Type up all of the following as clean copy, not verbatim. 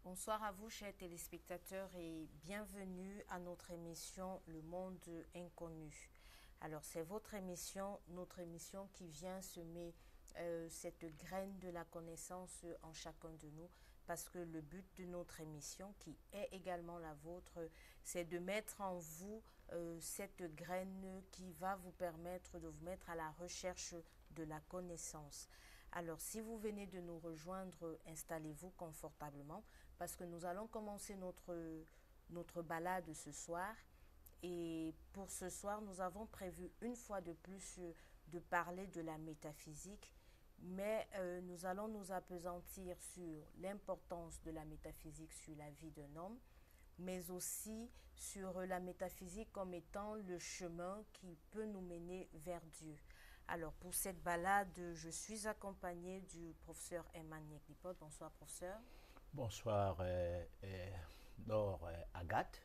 Bonsoir à vous, chers téléspectateurs, et bienvenue à notre émission Le Monde Inconnu. Alors, c'est votre émission, notre émission qui vient semer cette graine de la connaissance en chacun de nous, parce que le but de notre émission, qui est également la vôtre, c'est de mettre en vous cette graine qui va vous permettre de vous mettre à la recherche de la connaissance. Alors, si vous venez de nous rejoindre, installez-vous confortablement parce que nous allons commencer notre balade ce soir. Et pour ce soir, nous avons prévu une fois de plus de parler de la métaphysique, mais nous allons nous appesantir sur l'importance de la métaphysique sur la vie d'un homme, mais aussi sur la métaphysique comme étant le chemin qui peut nous mener vers Dieu. Alors, pour cette balade, je suis accompagnée du professeur Emmanuel Nyeklipo. Bonsoir, professeur. Bonsoir, Nord Agathe.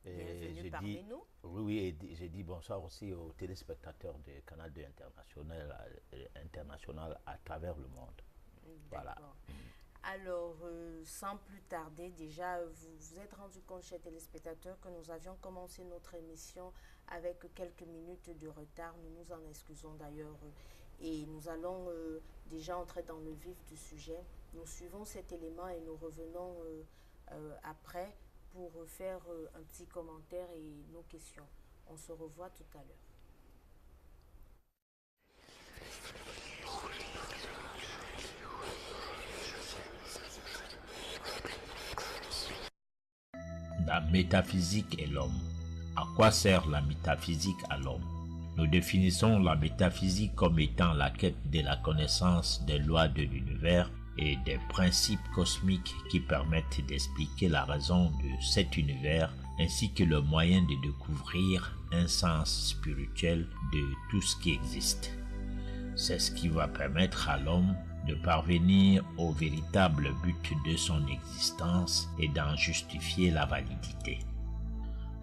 Bienvenue parmi nous. Oui, oui, et j'ai dit bonsoir aussi aux téléspectateurs du Canal 2 international à travers le monde. Voilà. Alors, sans plus tarder, déjà, vous vous êtes rendu compte, chers téléspectateurs, que nous avions commencé notre émission avec quelques minutes de retard. Nous nous en excusons d'ailleurs et nous allons déjà entrer dans le vif du sujet. Nous suivons cet élément et nous revenons après pour faire un petit commentaire et nos questions. On se revoit tout à l'heure. La métaphysique et l'homme. À quoi sert la métaphysique à l'homme? Nous définissons la métaphysique comme étant la quête de la connaissance des lois de l'univers et des principes cosmiques qui permettent d'expliquer la raison de cet univers ainsi que le moyen de découvrir un sens spirituel de tout ce qui existe. C'est ce qui va permettre à l'homme de parvenir au véritable but de son existence et d'en justifier la validité.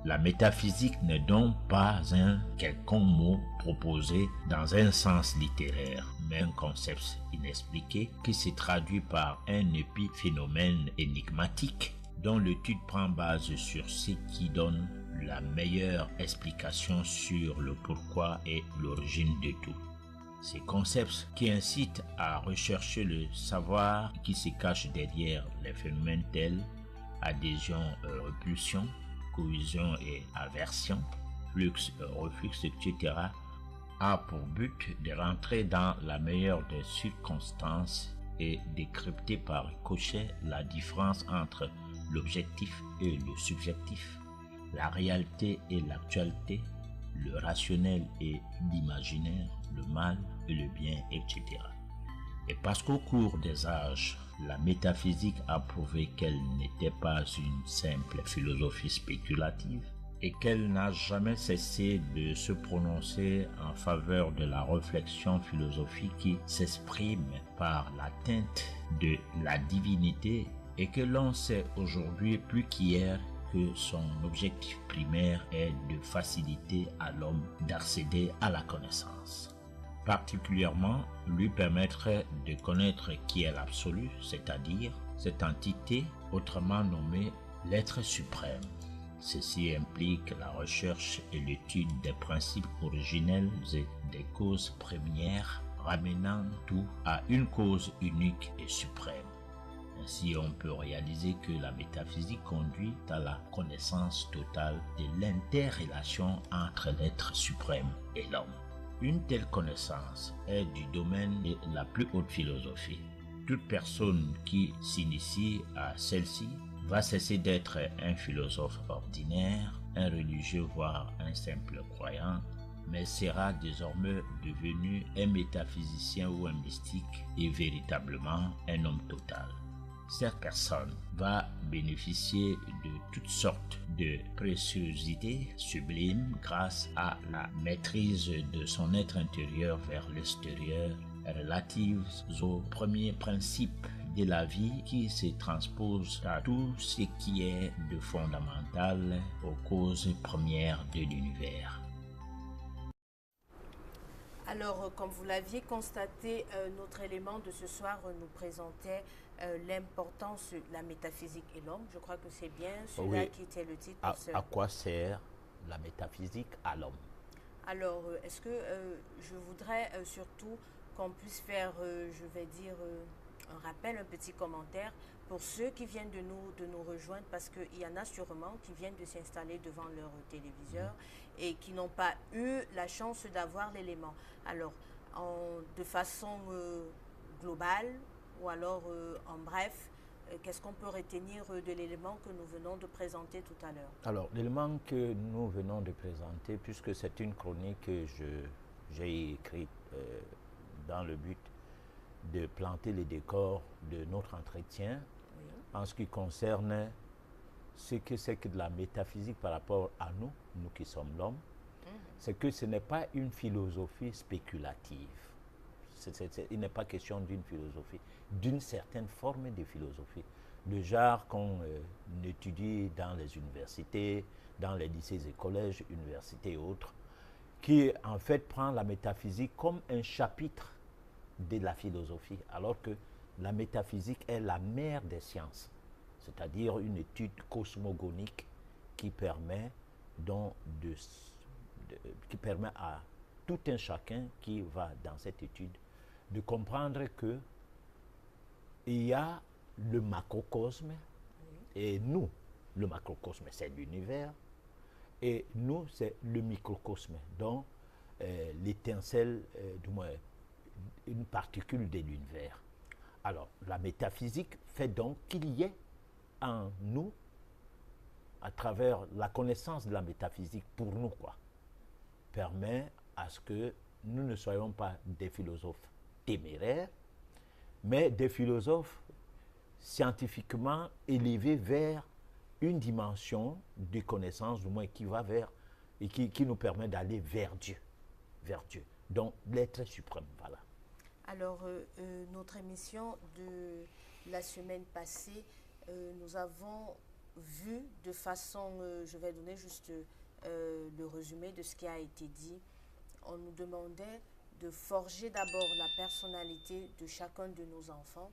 La métaphysique n'est donc pas un quelconque mot proposé dans un sens littéraire, mais un concept inexpliqué qui se traduit par un épiphénomène énigmatique dont l'étude prend base sur ce qui donne la meilleure explication sur le pourquoi et l'origine de tout. Ces concepts qui incitent à rechercher le savoir qui se cache derrière les phénomènes tels adhésion et repulsion, cohésion et aversion, flux et reflux, etc., a pour but de rentrer dans la meilleure des circonstances et décrypter par ricochet la différence entre l'objectif et le subjectif, la réalité et l'actualité, le rationnel et l'imaginaire, le mal et le bien, etc. Et parce qu'au cours des âges, la métaphysique a prouvé qu'elle n'était pas une simple philosophie spéculative et qu'elle n'a jamais cessé de se prononcer en faveur de la réflexion philosophique qui s'exprime par l'atteinte de la divinité et que l'on sait aujourd'hui plus qu'hier que son objectif primaire est de faciliter à l'homme d'accéder à la connaissance. Particulièrement lui permettre de connaître qui est l'absolu, c'est-à-dire cette entité autrement nommée l'être suprême. Ceci implique la recherche et l'étude des principes originels et des causes premières, ramenant tout à une cause unique et suprême. Ainsi, on peut réaliser que la métaphysique conduit à la connaissance totale de l'interrelation entre l'être suprême et l'homme. Une telle connaissance est du domaine de la plus haute philosophie. Toute personne qui s'initie à celle-ci va cesser d'être un philosophe ordinaire, un religieux voire un simple croyant, mais sera désormais devenu un métaphysicien ou un mystique et véritablement un homme total. Cette personne va bénéficier de toutes sortes de préciosités sublimes grâce à la maîtrise de son être intérieur vers l'extérieur relatives aux premiers principes de la vie qui se transposent à tout ce qui est de fondamental aux causes premières de l'univers. Alors, comme vous l'aviez constaté, notre élément de ce soir nous présentait l'importance de la métaphysique et l'homme. Je crois que c'est bien celui-là Oui. qui était le titre. À quoi sert la métaphysique à l'homme? Alors, est-ce que je voudrais surtout qu'on puisse faire, je vais dire, un rappel, un petit commentaire pour ceux qui viennent de nous rejoindre, parce qu'il y en a sûrement qui viennent de s'installer devant leur téléviseur et qui n'ont pas eu la chance d'avoir l'élément. Alors, de façon globale ou alors en bref, qu'est-ce qu'on peut retenir de l'élément que nous venons de présenter tout à l'heure? Alors, l'élément que nous venons de présenter, puisque c'est une chronique que j'ai écrite dans le but de planter les décors de notre entretien, Oui. en ce qui concerne ce que c'est que de la métaphysique par rapport à nous, nous qui sommes l'homme, c'est que ce n'est pas une philosophie spéculative. Il n'est pas question d'une philosophie, d'une certaine forme de philosophie, le genre qu'on étudie dans les universités, dans les lycées et collèges, universités et autres, qui en fait prend la métaphysique comme un chapitre de la philosophie, alors que la métaphysique est la mère des sciences, c'est-à-dire une étude cosmogonique qui permet donc qui permet à tout un chacun qui va dans cette étude de comprendre que il y a le macrocosme et nous, le macrocosme c'est l'univers et nous c'est le microcosme, donc l'étincelle, du moins une particule de l'univers. Alors la métaphysique fait donc qu'il y ait en nous, à travers la connaissance de la métaphysique pour nous, permet à ce que nous ne soyons pas des philosophes téméraires, mais des philosophes scientifiquement élevés vers une dimension de connaissance, du moins qui va vers, et qui nous permet d'aller vers Dieu. Donc l'être suprême, voilà. Alors, notre émission de la semaine passée, nous avons vu de façon, je vais donner juste le résumé de ce qui a été dit. On nous demandait de forger d'abord la personnalité de chacun de nos enfants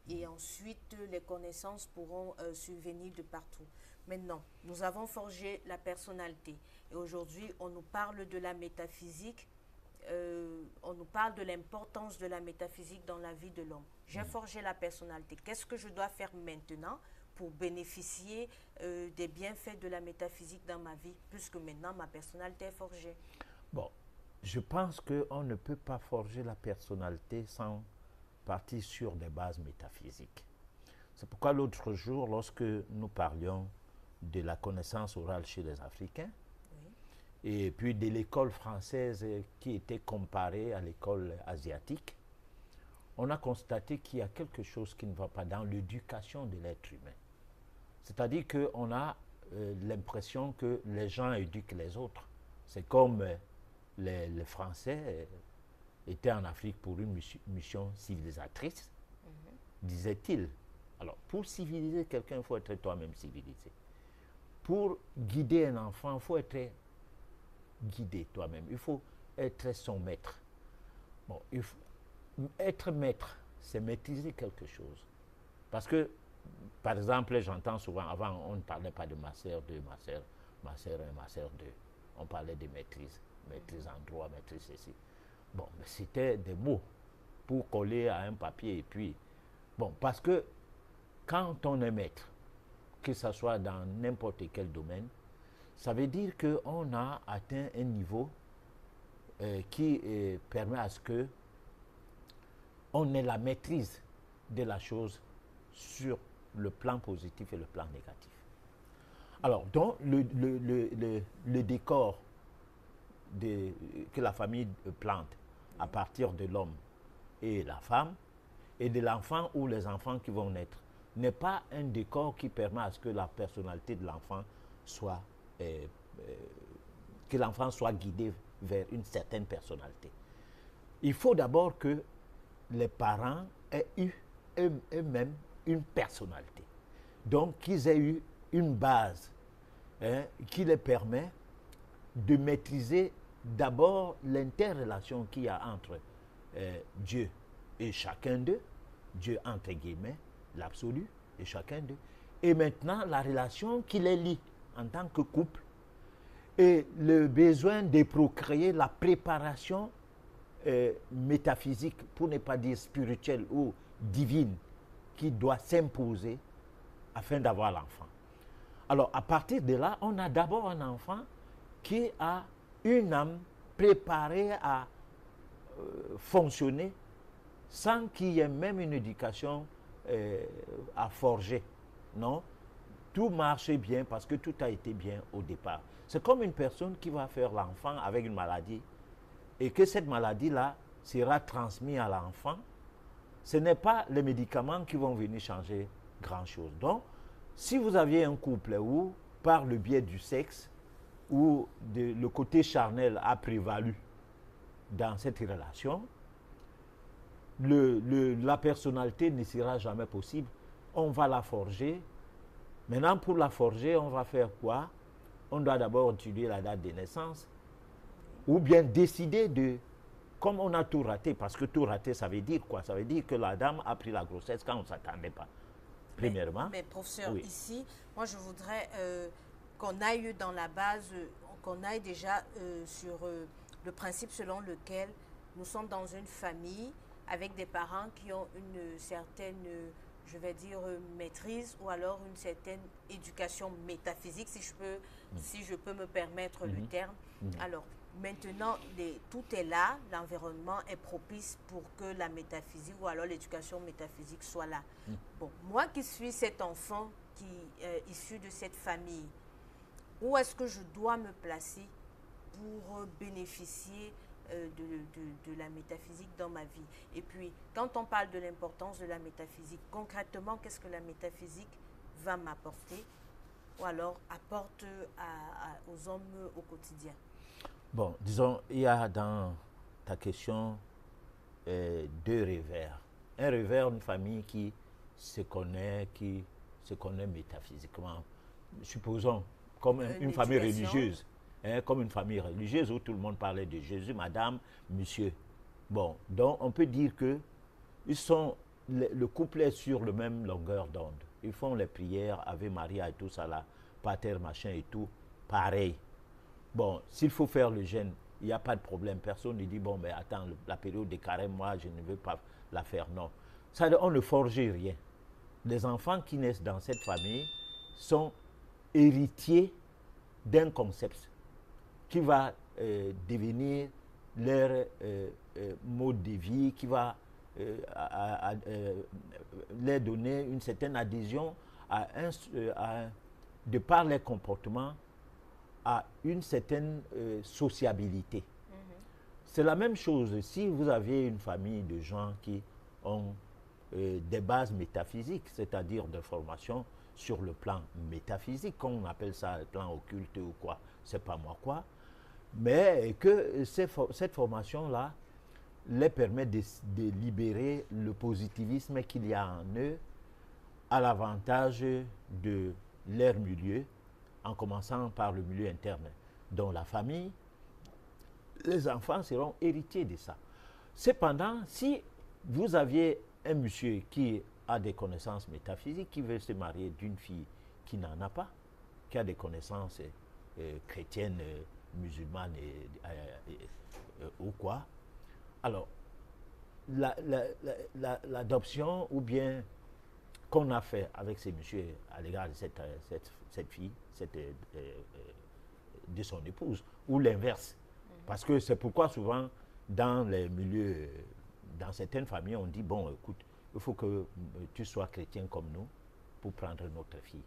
et ensuite les connaissances pourront survenir de partout. Maintenant, nous avons forgé la personnalité et aujourd'hui on nous parle de la métaphysique, on nous parle de l'importance de la métaphysique dans la vie de l'homme. J'ai forgé la personnalité. Qu'est-ce que je dois faire maintenant pour bénéficier des bienfaits de la métaphysique dans ma vie, puisque maintenant ma personnalité est forgée? Bon, je pense qu'on ne peut pas forger la personnalité sans partir sur des bases métaphysiques. C'est pourquoi l'autre jour, lorsque nous parlions de la connaissance orale chez les Africains, et puis de l'école française qui était comparée à l'école asiatique, on a constaté qu'il y a quelque chose qui ne va pas dans l'éducation de l'être humain. C'est-à-dire qu'on a l'impression que les gens éduquent les autres. C'est comme les Français étaient en Afrique pour une mission civilisatrice, disait-il. Alors, pour civiliser quelqu'un, il faut être toi-même civilisé. Pour guider un enfant, il faut être guidé toi-même. Il faut être son maître. Bon, être maître, c'est maîtriser quelque chose. Parce que, par exemple, j'entends souvent, avant, on ne parlait pas de master 2, master 1, master 2. On parlait de maîtrise. Maîtrise en droit, maîtrise ceci. Bon, mais c'était des mots pour coller à un papier. Et puis, bon, parce que quand on est maître, que ce soit dans n'importe quel domaine, ça veut dire qu'on a atteint un niveau qui permet à ce que on ait la maîtrise de la chose sur le plan positif et le plan négatif. Alors, donc, le décor que la famille plante à partir de l'homme et la femme, et de l'enfant ou les enfants qui vont naître, n'est pas un décor qui permet à ce que la personnalité de l'enfant soit que l'enfant soit guidé vers une certaine personnalité. Il faut d'abord que les parents aient eu eux-mêmes une personnalité. Donc, qu'ils aient eu une base qui les permet de maîtriser d'abord l'interrelation qu'il y a entre Dieu et chacun d'eux, Dieu entre guillemets, l'absolu et chacun d'eux, et maintenant la relation qui les lie en tant que couple, et le besoin de procréer, la préparation métaphysique, pour ne pas dire spirituelle ou divine, qui doit s'imposer afin d'avoir l'enfant. Alors, à partir de là, on a d'abord un enfant qui a une âme préparée à fonctionner sans qu'il y ait même une éducation à forger. Non, tout marchait bien parce que tout a été bien au départ. C'est comme une personne qui va faire l'enfant avec une maladie et que cette maladie-là sera transmise à l'enfant. Ce n'est pas les médicaments qui vont venir changer grand-chose. Donc, si vous aviez un couple où, par le biais du sexe, où le côté charnel a prévalu dans cette relation, la personnalité ne sera jamais possible. On va la forger. Maintenant, pour la forger, on va faire quoi? On doit d'abord étudier la date de naissance ou bien décider de, comme on a tout raté, parce que tout raté, ça veut dire quoi? Ça veut dire que la dame a pris la grossesse quand on ne s'attendait pas. Premièrement. Mais professeur, oui. Ici, moi je voudrais qu'on aille dans la base, qu'on aille déjà sur le principe selon lequel nous sommes dans une famille avec des parents qui ont une certaine, je vais dire, maîtrise ou alors une certaine éducation métaphysique, si je peux me permettre le terme. Alors, maintenant, tout est là, l'environnement est propice pour que la métaphysique ou alors l'éducation métaphysique soit là. Bon, moi qui suis cet enfant qui est issu de cette famille, où est-ce que je dois me placer pour bénéficier de la métaphysique dans ma vie? Et puis, quand on parle de l'importance de la métaphysique, concrètement, qu'est-ce que la métaphysique va m'apporter ou alors apporte aux hommes au quotidien? Bon, disons, il y a dans ta question deux revers. Un revers, une famille qui se connaît métaphysiquement. Supposons, comme une famille religieuse. Comme une famille religieuse où tout le monde parlait de Jésus, madame, monsieur. Bon, donc on peut dire que le couple est sur la même longueur d'onde. Ils font les prières, Ave Maria et tout ça là, pater, machin et tout, pareil. Bon, s'il faut faire le jeûne, il n'y a pas de problème. Personne ne dit, bon, mais attends, la période de carême, moi, je ne veux pas la faire. Non. Ça, on ne forge rien. Les enfants qui naissent dans cette famille sont héritiers d'un concept qui va devenir leur mode de vie, qui va leur donner une certaine adhésion de par les comportements à une certaine sociabilité. C'est la même chose si vous avez une famille de gens qui ont des bases métaphysiques, c'est-à-dire de formation sur le plan métaphysique, comme on appelle ça le plan occulte ou quoi, c'est pas moi quoi, mais que cette formation-là les permet de libérer le positivisme qu'il y a en eux à l'avantage de leur milieu, en commençant par le milieu interne, dont la famille. Les enfants seront héritiers de ça. Cependant, si vous aviez un monsieur qui a des connaissances métaphysiques, qui veut se marier d'une fille qui n'en a pas, qui a des connaissances chrétiennes, musulmanes ou quoi, alors l'adoption ou bien qu'on a fait avec ces messieurs à l'égard de cette fille, de son épouse, ou l'inverse. Parce que c'est pourquoi souvent, dans les milieux, dans certaines familles, on dit, bon, écoute, il faut que tu sois chrétien comme nous pour prendre notre fille.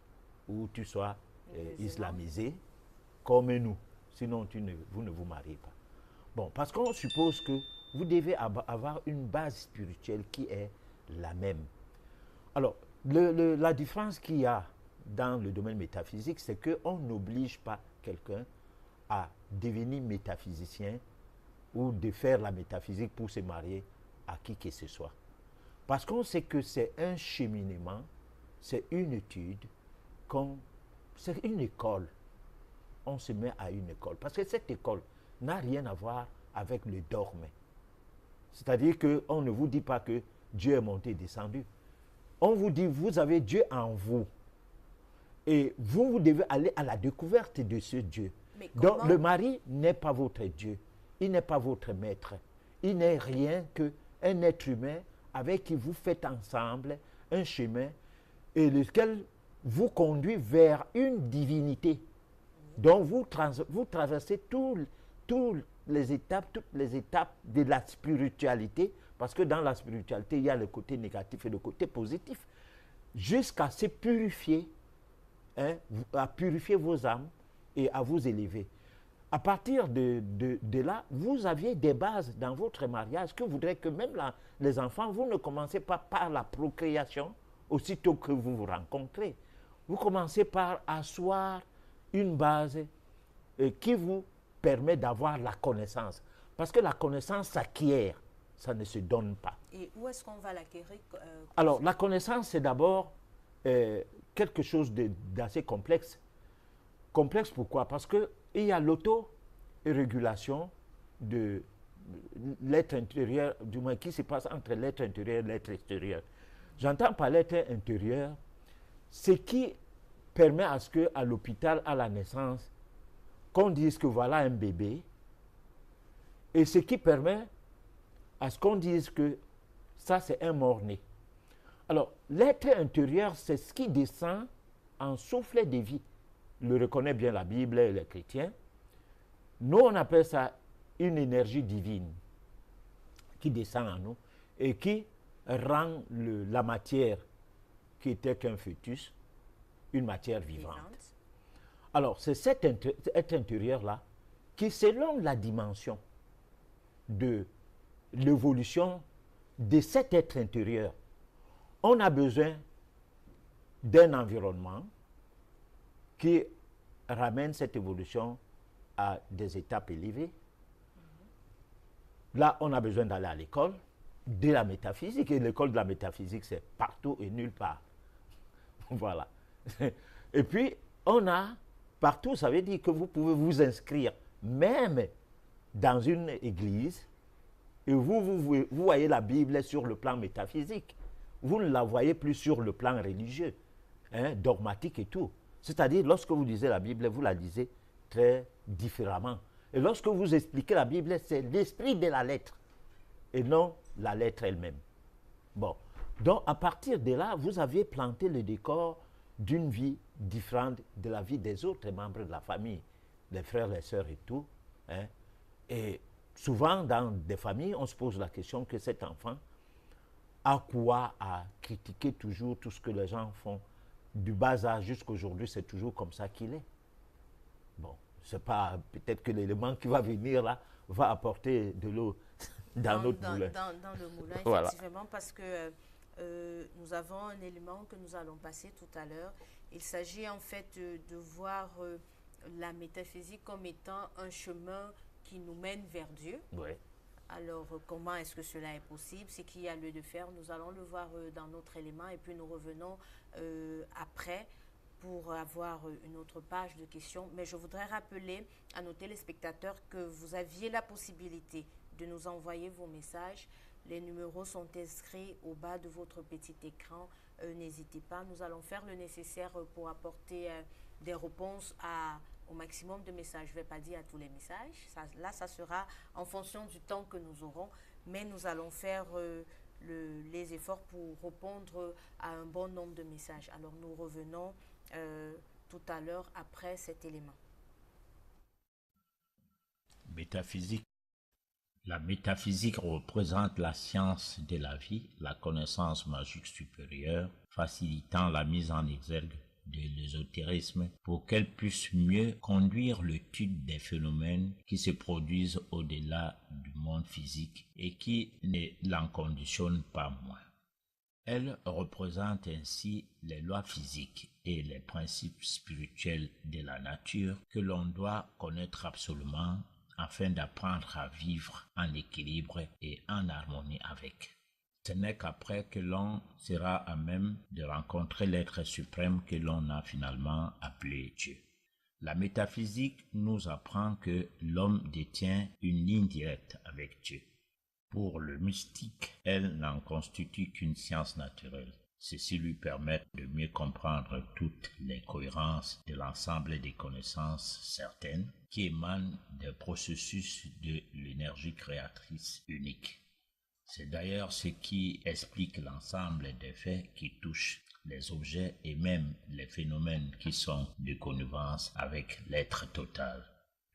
Ou tu sois islamisé comme nous. Sinon, vous ne vous mariez pas. Bon, parce qu'on suppose que vous devez avoir une base spirituelle qui est la même. Alors, la différence qu'il y a dans le domaine métaphysique, c'est qu'on n'oblige pas quelqu'un à devenir métaphysicien ou de faire la métaphysique pour se marier à qui que ce soit. Parce qu'on sait que c'est un cheminement, c'est une étude, c'est une école. On se met à une école. Parce que cette école, n'a rien à voir avec le dogme. C'est-à-dire qu'on ne vous dit pas que Dieu est monté et descendu. On vous dit, vous avez Dieu en vous. Et vous devez aller à la découverte de ce Dieu. Donc le mari n'est pas votre Dieu. Il n'est pas votre maître. Il n'est rien qu'un être humain avec qui vous faites ensemble un chemin et lequel vous conduit vers une divinité. Donc vous traversez toutes les étapes de la spiritualité, parce que dans la spiritualité, il y a le côté négatif et le côté positif, jusqu'à se purifier, à purifier vos âmes et à vous élever. À partir de là, vous aviez des bases dans votre mariage que voudrait que même les enfants, vous ne commencez pas par la procréation aussitôt que vous vous rencontrez. Vous commencez par asseoir une base qui vous permet d'avoir la connaissance. Parce que la connaissance s'acquiert, ça ne se donne pas. Et où est-ce qu'on va l'acquérir? Alors, la connaissance, c'est d'abord quelque chose d'assez complexe. Complexe pourquoi? Parce qu'il y a l'auto-régulation de l'être intérieur, du moins qui se passe entre l'être intérieur et l'être extérieur. J'entends par l'être intérieur ce qui permet à ce qu'à l'hôpital, à la naissance, qu'on dise que voilà un bébé, et ce qui permet à ce qu'on dise que ça c'est un mort-né. Alors, l'être intérieur, c'est ce qui descend en soufflet de vie. Le reconnaît bien la Bible et les chrétiens. Nous, on appelle ça une énergie divine qui descend en nous et qui rend la matière qui était qu'un fœtus, une matière vivante. Alors, c'est cet être intérieur-là qui, selon la dimension de l'évolution de cet être intérieur, on a besoin d'un environnement qui ramène cette évolution à des étapes élevées. Là, on a besoin d'aller à l'école de la métaphysique. Et l'école de la métaphysique, c'est partout et nulle part. Voilà. Et puis, on a partout, ça veut dire que vous pouvez vous inscrire, même dans une église, et vous voyez la Bible sur le plan métaphysique. Vous ne la voyez plus sur le plan religieux, dogmatique et tout. C'est-à-dire, lorsque vous lisez la Bible, vous la lisez très différemment. Et lorsque vous expliquez la Bible, c'est l'esprit de la lettre, et non la lettre elle-même. Bon, donc à partir de là, vous aviez planté le décor d'une vie différente de la vie des autres membres de la famille, les frères, les sœurs et tout. Et souvent, dans des familles, on se pose la question que cet enfant a quoi à critiquer toujours tout ce que les gens font. Du bas âge jusqu'à aujourd'hui, c'est toujours comme ça qu'il est. Bon, c'est pas, peut-être que l'élément qui va venir là va apporter de l'eau dans notre moulin. Dans le moulin, voilà. Effectivement, parce que nous avons un élément que nous allons passer tout à l'heure. Il s'agit en fait de voir la métaphysique comme étant un chemin qui nous mène vers Dieu. Oui. Alors, comment est-ce que cela est possible? C'est qu'il y a lieu de faire. Nous allons le voir dans notre élément et puis nous revenons après pour avoir une autre page de questions. Mais je voudrais rappeler à nos téléspectateurs que vous aviez la possibilité de nous envoyer vos messages. Les numéros sont inscrits au bas de votre petit écran. N'hésitez pas, nous allons faire le nécessaire pour apporter des réponses au maximum de messages. Je ne vais pas dire à tous les messages. Ça sera en fonction du temps que nous aurons. Mais nous allons faire les efforts pour répondre à un bon nombre de messages. Alors nous revenons tout à l'heure après cet élément. Métaphysique. La métaphysique représente la science de la vie, la connaissance magique supérieure, facilitant la mise en exergue de l'ésotérisme pour qu'elle puisse mieux conduire l'étude des phénomènes qui se produisent au-delà du monde physique et qui ne l'en conditionnent pas moins. Elle représente ainsi les lois physiques et les principes spirituels de la nature que l'on doit connaître absolument afin d'apprendre à vivre en équilibre et en harmonie avec. Ce n'est qu'après que l'on sera à même de rencontrer l'être suprême que l'on a finalement appelé Dieu. La métaphysique nous apprend que l'homme détient une ligne directe avec Dieu. Pour le mystique, elle n'en constitue qu'une science naturelle. Ceci lui permet de mieux comprendre toutes les cohérences de l'ensemble des connaissances certaines qui émanent des processus de l'énergie créatrice unique. C'est d'ailleurs ce qui explique l'ensemble des faits qui touchent les objets et même les phénomènes qui sont de connivence avec l'être total.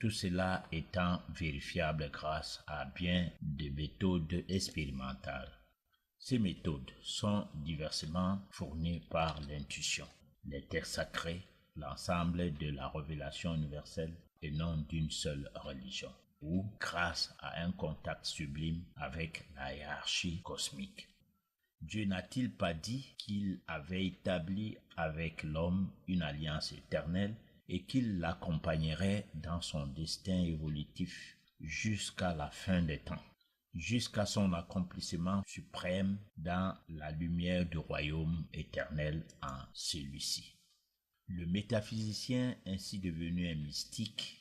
Tout cela étant vérifiable grâce à bien des méthodes expérimentales. Ces méthodes sont diversement fournies par l'intuition, les textes sacrés, l'ensemble de la révélation universelle et non d'une seule religion, ou grâce à un contact sublime avec la hiérarchie cosmique. Dieu n'a-t-il pas dit qu'il avait établi avec l'homme une alliance éternelle et qu'il l'accompagnerait dans son destin évolutif jusqu'à la fin des temps, jusqu'à son accomplissement suprême dans la lumière du royaume éternel en celui-ci. Le métaphysicien ainsi devenu un mystique,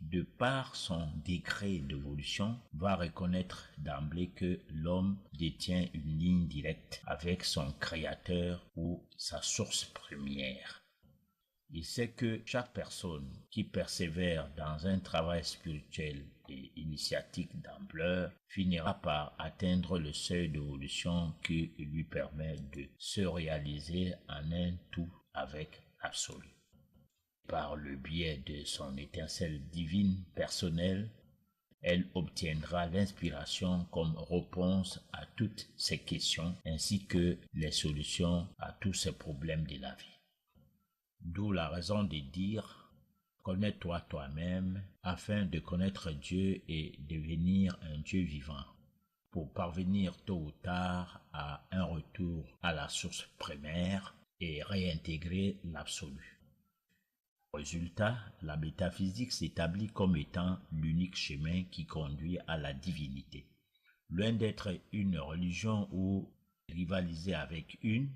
de par son degré d'évolution, va reconnaître d'emblée que l'homme détient une ligne directe avec son créateur ou sa source première. Il sait que chaque personne qui persévère dans un travail spirituel et initiatique d'ampleur finira par atteindre le seuil d'évolution qui lui permet de se réaliser en un tout avec l'absolu. Par le biais de son étincelle divine personnelle, elle obtiendra l'inspiration comme réponse à toutes ces questions ainsi que les solutions à tous ces problèmes de la vie. D'où la raison de dire « Connais-toi toi-même afin de connaître Dieu et devenir un Dieu vivant » pour parvenir tôt ou tard à un retour à la source primaire et réintégrer l'absolu. Résultat, la métaphysique s'établit comme étant l'unique chemin qui conduit à la divinité. Loin d'être une religion ou rivaliser avec une,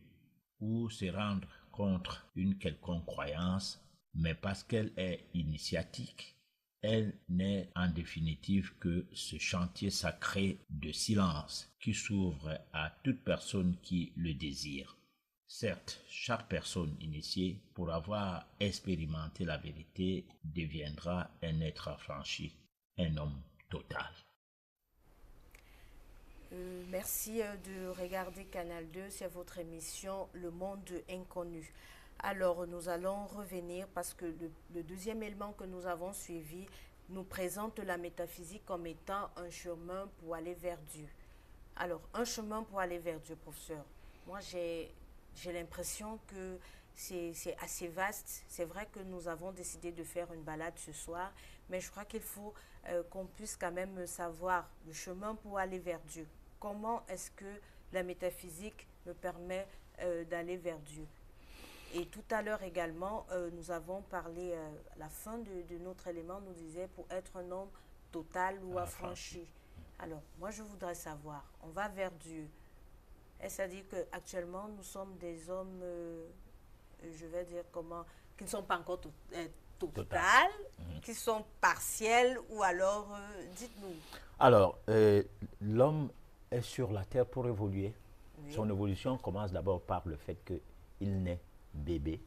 ou se rendre contre une quelconque croyance, mais parce qu'elle est initiatique, elle n'est en définitive que ce chantier sacré de silence qui s'ouvre à toute personne qui le désire. Certes, chaque personne initiée, pour avoir expérimenté la vérité, deviendra un être affranchi, un homme total. Merci de regarder Canal 2, c'est votre émission Le Monde Inconnu. Alors nous allons revenir parce que le deuxième élément que nous avons suivi nous présente la métaphysique comme étant un chemin pour aller vers Dieu. Alors un chemin pour aller vers Dieu, professeur. Moi j'ai l'impression que c'est assez vaste. C'est vrai que nous avons décidé de faire une balade ce soir, mais je crois qu'il faut qu'on puisse quand même savoir le chemin pour aller vers Dieu. Comment est-ce que la métaphysique me permet d'aller vers Dieu? Et tout à l'heure également, nous avons parlé, à la fin de notre élément, nous disait pour être un homme total ou affranchi. Alors, moi je voudrais savoir, on va vers Dieu. Est-ce à dire qu'actuellement, nous sommes des hommes, je vais dire comment, qui ne sont pas encore total, qui sont partiels, ou alors, dites-nous. Alors, l'homme est sur la terre pour évoluer. Oui. Son évolution commence d'abord par le fait qu'il naît bébé,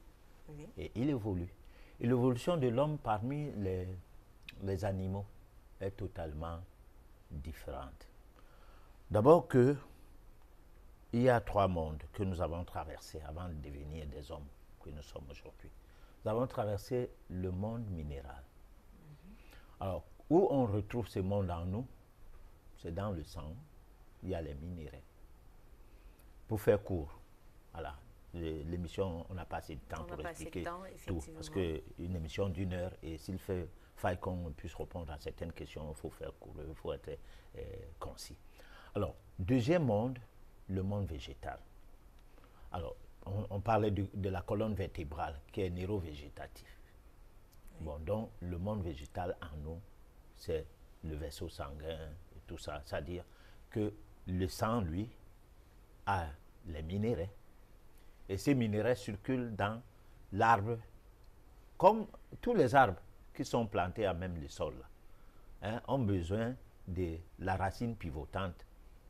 Oui. et il évolue. Et l'évolution de l'homme parmi les animaux est totalement différente. D'abord que il y a 3 mondes que nous avons traversés avant de devenir des hommes que nous sommes aujourd'hui. Nous avons traversé le monde minéral. Alors, où on retrouve ce monde en nous, c'est dans le sang, il y a les minéraux. Pour faire court, voilà, l'émission, on n'a pas assez de temps pour expliquer tout, parce qu'une émission d'1 heure, et s'il faille qu'on puisse répondre à certaines questions, il faut faire court, il faut être concis. Alors, deuxième monde, le monde végétal. Alors, on parlait de la colonne vertébrale qui est neurovégétatif. Oui. Bon, donc, le monde végétal en nous, c'est le vaisseau sanguin et tout ça. C'est-à-dire que le sang, lui, a les minéraux. Et ces minéraux circulent dans l'arbre comme tous les arbres qui sont plantés à même le sol, là, hein, ont besoin de la racine pivotante,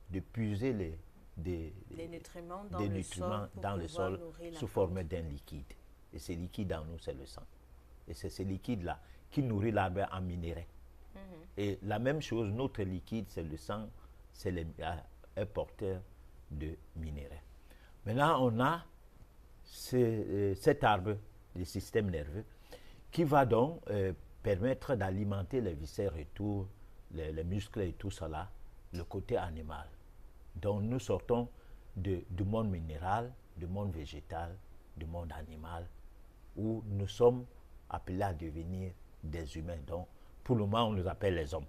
de puiser des nutriments dans le sol sous forme d'un liquide. Et ce liquide en nous, c'est le sang. Et c'est ce liquide-là qui nourrit l'arbre en minéraux. Et la même chose, notre liquide, c'est le sang, c'est un porteur de minéraux. Maintenant, on a cet arbre, le système nerveux, qui va donc permettre d'alimenter les viscères et tout, les muscles et tout cela, le côté animal. Donc nous sortons du monde minéral, du monde végétal, du monde animal, où nous sommes appelés à devenir des humains. Donc pour le moment, on nous appelle les hommes,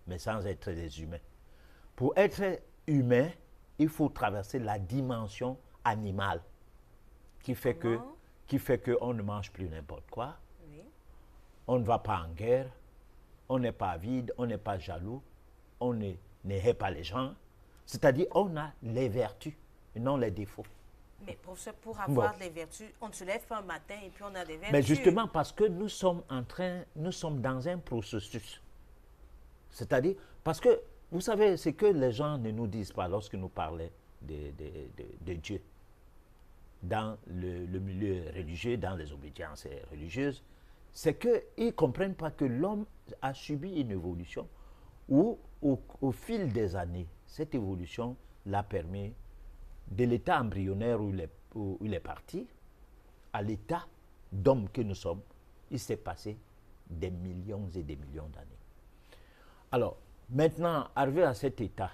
mais sans être des humains. Pour être humain, il faut traverser la dimension animale, qui fait qu'on ne mange plus n'importe quoi, oui. On ne va pas en guerre, on n'est pas vide, on n'est pas jaloux, on ne hait pas les gens. C'est-à-dire on a les vertus, et non les défauts. Mais pour avoir les vertus, on ne se lève pas un matin et puis on a des vertus. Mais justement parce que nous sommes dans un processus. C'est-à-dire, parce que, vous savez, ce que les gens ne nous disent pas lorsque nous parlons de Dieu, dans le milieu religieux, dans les obédiences religieuses, c'est qu'ils ne comprennent pas que l'homme a subi une évolution où, au fil des années, cette évolution l'a permis de l'état embryonnaire où il est parti à l'état d'homme que nous sommes. Il s'est passé des millions et des millions d'années. Alors, maintenant, arrivé à cet état,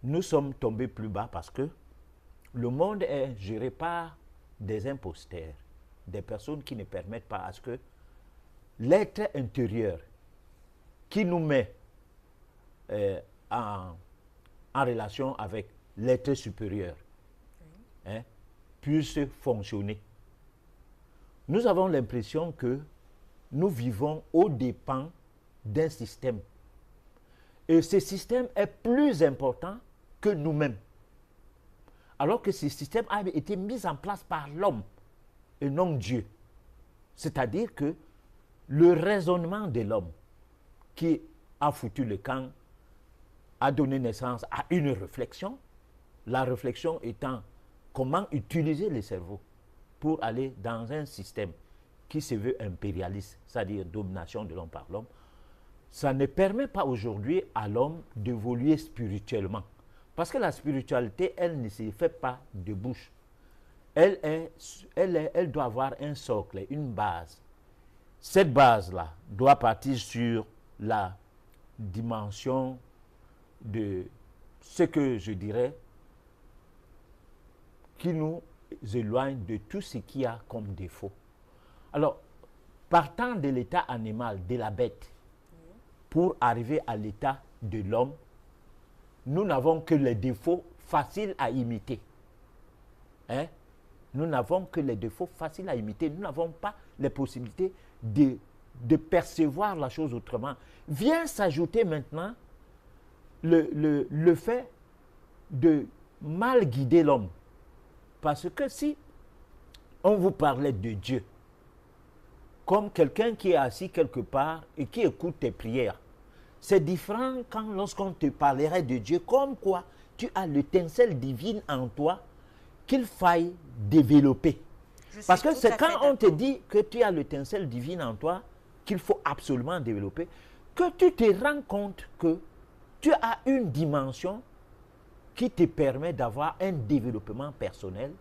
nous sommes tombés plus bas parce que le monde est géré par des imposteurs, des personnes qui ne permettent pas à ce que l'être intérieur qui nous met en relation avec l'être supérieur puisse fonctionner. Nous avons l'impression que nous vivons aux dépens d'un système. Et ce système est plus important que nous-mêmes. Alors que ce système a été mis en place par l'homme et non Dieu. C'est-à-dire que le raisonnement de l'homme qui a foutu le camp a donné naissance à une réflexion. La réflexion étant comment utiliser le cerveau pour aller dans un système qui se veut impérialiste, c'est-à-dire domination de l'homme par l'homme. Ça ne permet pas aujourd'hui à l'homme d'évoluer spirituellement. Parce que la spiritualité, elle ne se fait pas de bouche. Elle doit avoir un socle, une base. Cette base-là doit partir sur la dimension de ce que je dirais qui nous éloigne de tout ce qu'il y a comme défaut. Alors, partant de l'état animal, de la bête, pour arriver à l'état de l'homme, nous n'avons que les défauts faciles à imiter. Nous n'avons que les défauts faciles à imiter. Nous n'avons pas les possibilités de percevoir la chose autrement. Vient s'ajouter maintenant le fait de mal guider l'homme. Parce que si on vous parlait de Dieu, comme quelqu'un qui est assis quelque part et qui écoute tes prières, c'est différent lorsqu'on te parlerait de Dieu, comme quoi tu as l'étincelle divine en toi qu'il faille développer. Parce que c'est quand on te dit que tu as l'étincelle divine en toi qu'il faut absolument développer, que tu te rends compte que tu as une dimension qui te permet d'avoir un développement personnel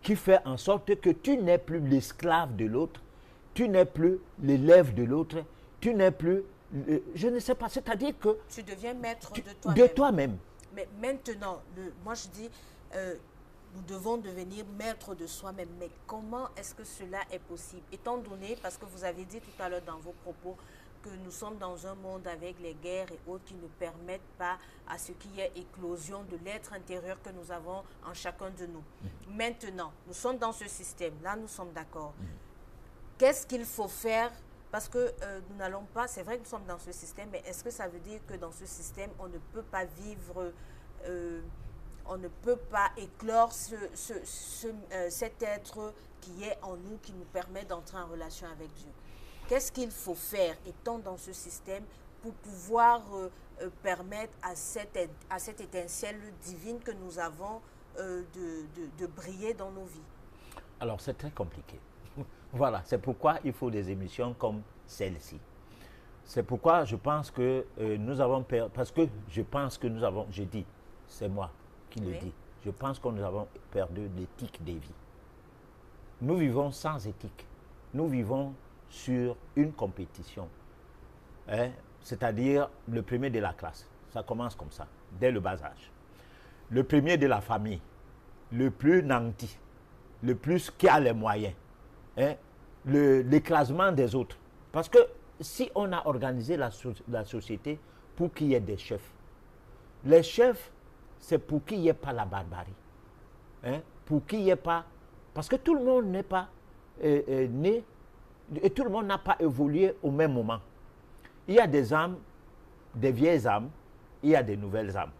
qui fait en sorte que tu n'es plus l'esclave de l'autre, tu n'es plus l'élève de l'autre, tu n'es plus, je ne sais pas, c'est-à-dire que... Tu deviens maître de toi-même. De toi-même. Mais maintenant, moi je dis, nous devons devenir maîtres de soi-même. Mais comment est-ce que cela est possible? Étant donné, parce que vous avez dit tout à l'heure dans vos propos, que nous sommes dans un monde avec les guerres et autres qui ne permettent pas à ce qu'il y ait éclosion de l'être intérieur que nous avons en chacun de nous. Maintenant, nous sommes dans ce système, là nous sommes d'accord. Qu'est-ce qu'il faut faire? Parce que nous n'allons pas, c'est vrai que nous sommes dans ce système, mais est-ce que ça veut dire que dans ce système, on ne peut pas vivre on ne peut pas éclore cet être qui est en nous, qui nous permet d'entrer en relation avec Dieu. Qu'est-ce qu'il faut faire, étant dans ce système, pour pouvoir permettre à cette étincelle divine que nous avons de briller dans nos vies? Alors, c'est très compliqué. Voilà, c'est pourquoi il faut des émissions comme celle-ci. C'est pourquoi je pense que nous avons perdu, parce que je pense que nous avons, je dis, c'est moi qui le dis, je pense que nous avons perdu l'éthique des vies. Nous vivons sans éthique. Nous vivons sur une compétition. Hein? C'est-à-dire le premier de la classe. Ça commence comme ça, dès le bas âge. Le premier de la famille, le plus nanti, le plus qui a les moyens. Hein? L'écrasement des autres. Parce que si on a organisé la société pour qu'il y ait des chefs, les chefs, c'est pour qu'il n'y ait pas la barbarie. Hein? Pour qu'il n'y ait pas... Parce que tout le monde n'est pas né, et tout le monde n'a pas évolué au même moment. Il y a des âmes, des vieilles âmes, il y a des nouvelles âmes.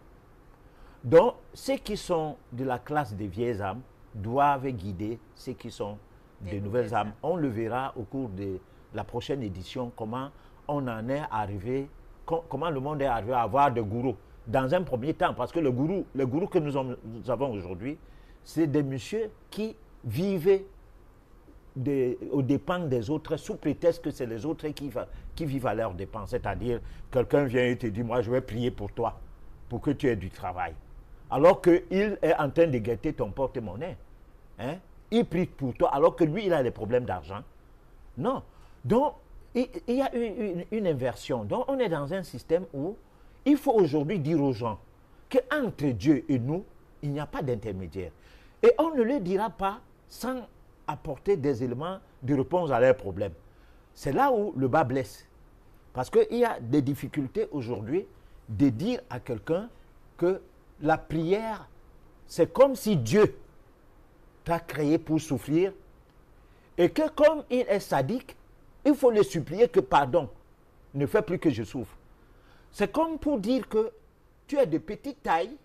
Donc, ceux qui sont de la classe des vieilles âmes doivent guider ceux qui sont des nouvelles âmes. On le verra au cours de la prochaine édition, comment on en est arrivé, comment le monde est arrivé à avoir des gourous. Dans un premier temps, parce que le gourou que nous avons aujourd'hui, c'est des messieurs qui vivaient aux dépens des autres, sous prétexte que c'est les autres qui vivent à leurs dépens. C'est-à-dire, quelqu'un vient et te dit, moi je vais prier pour toi, pour que tu aies du travail. Alors qu'il est en train de guetter ton porte-monnaie. Hein? Il prie pour toi, alors que lui, il a des problèmes d'argent. Non. Donc, il y a une inversion. Donc, on est dans un système où il faut aujourd'hui dire aux gens qu'entre Dieu et nous, il n'y a pas d'intermédiaire. Et on ne le dira pas sans apporter des éléments de réponse à leurs problèmes. C'est là où le bas blesse. Parce qu'il y a des difficultés aujourd'hui de dire à quelqu'un que la prière, c'est comme si Dieu t'a créé pour souffrir et que comme il est sadique, il faut le supplier que pardon, ne fais plus que je souffre. C'est comme pour dire que tu es de petite taille,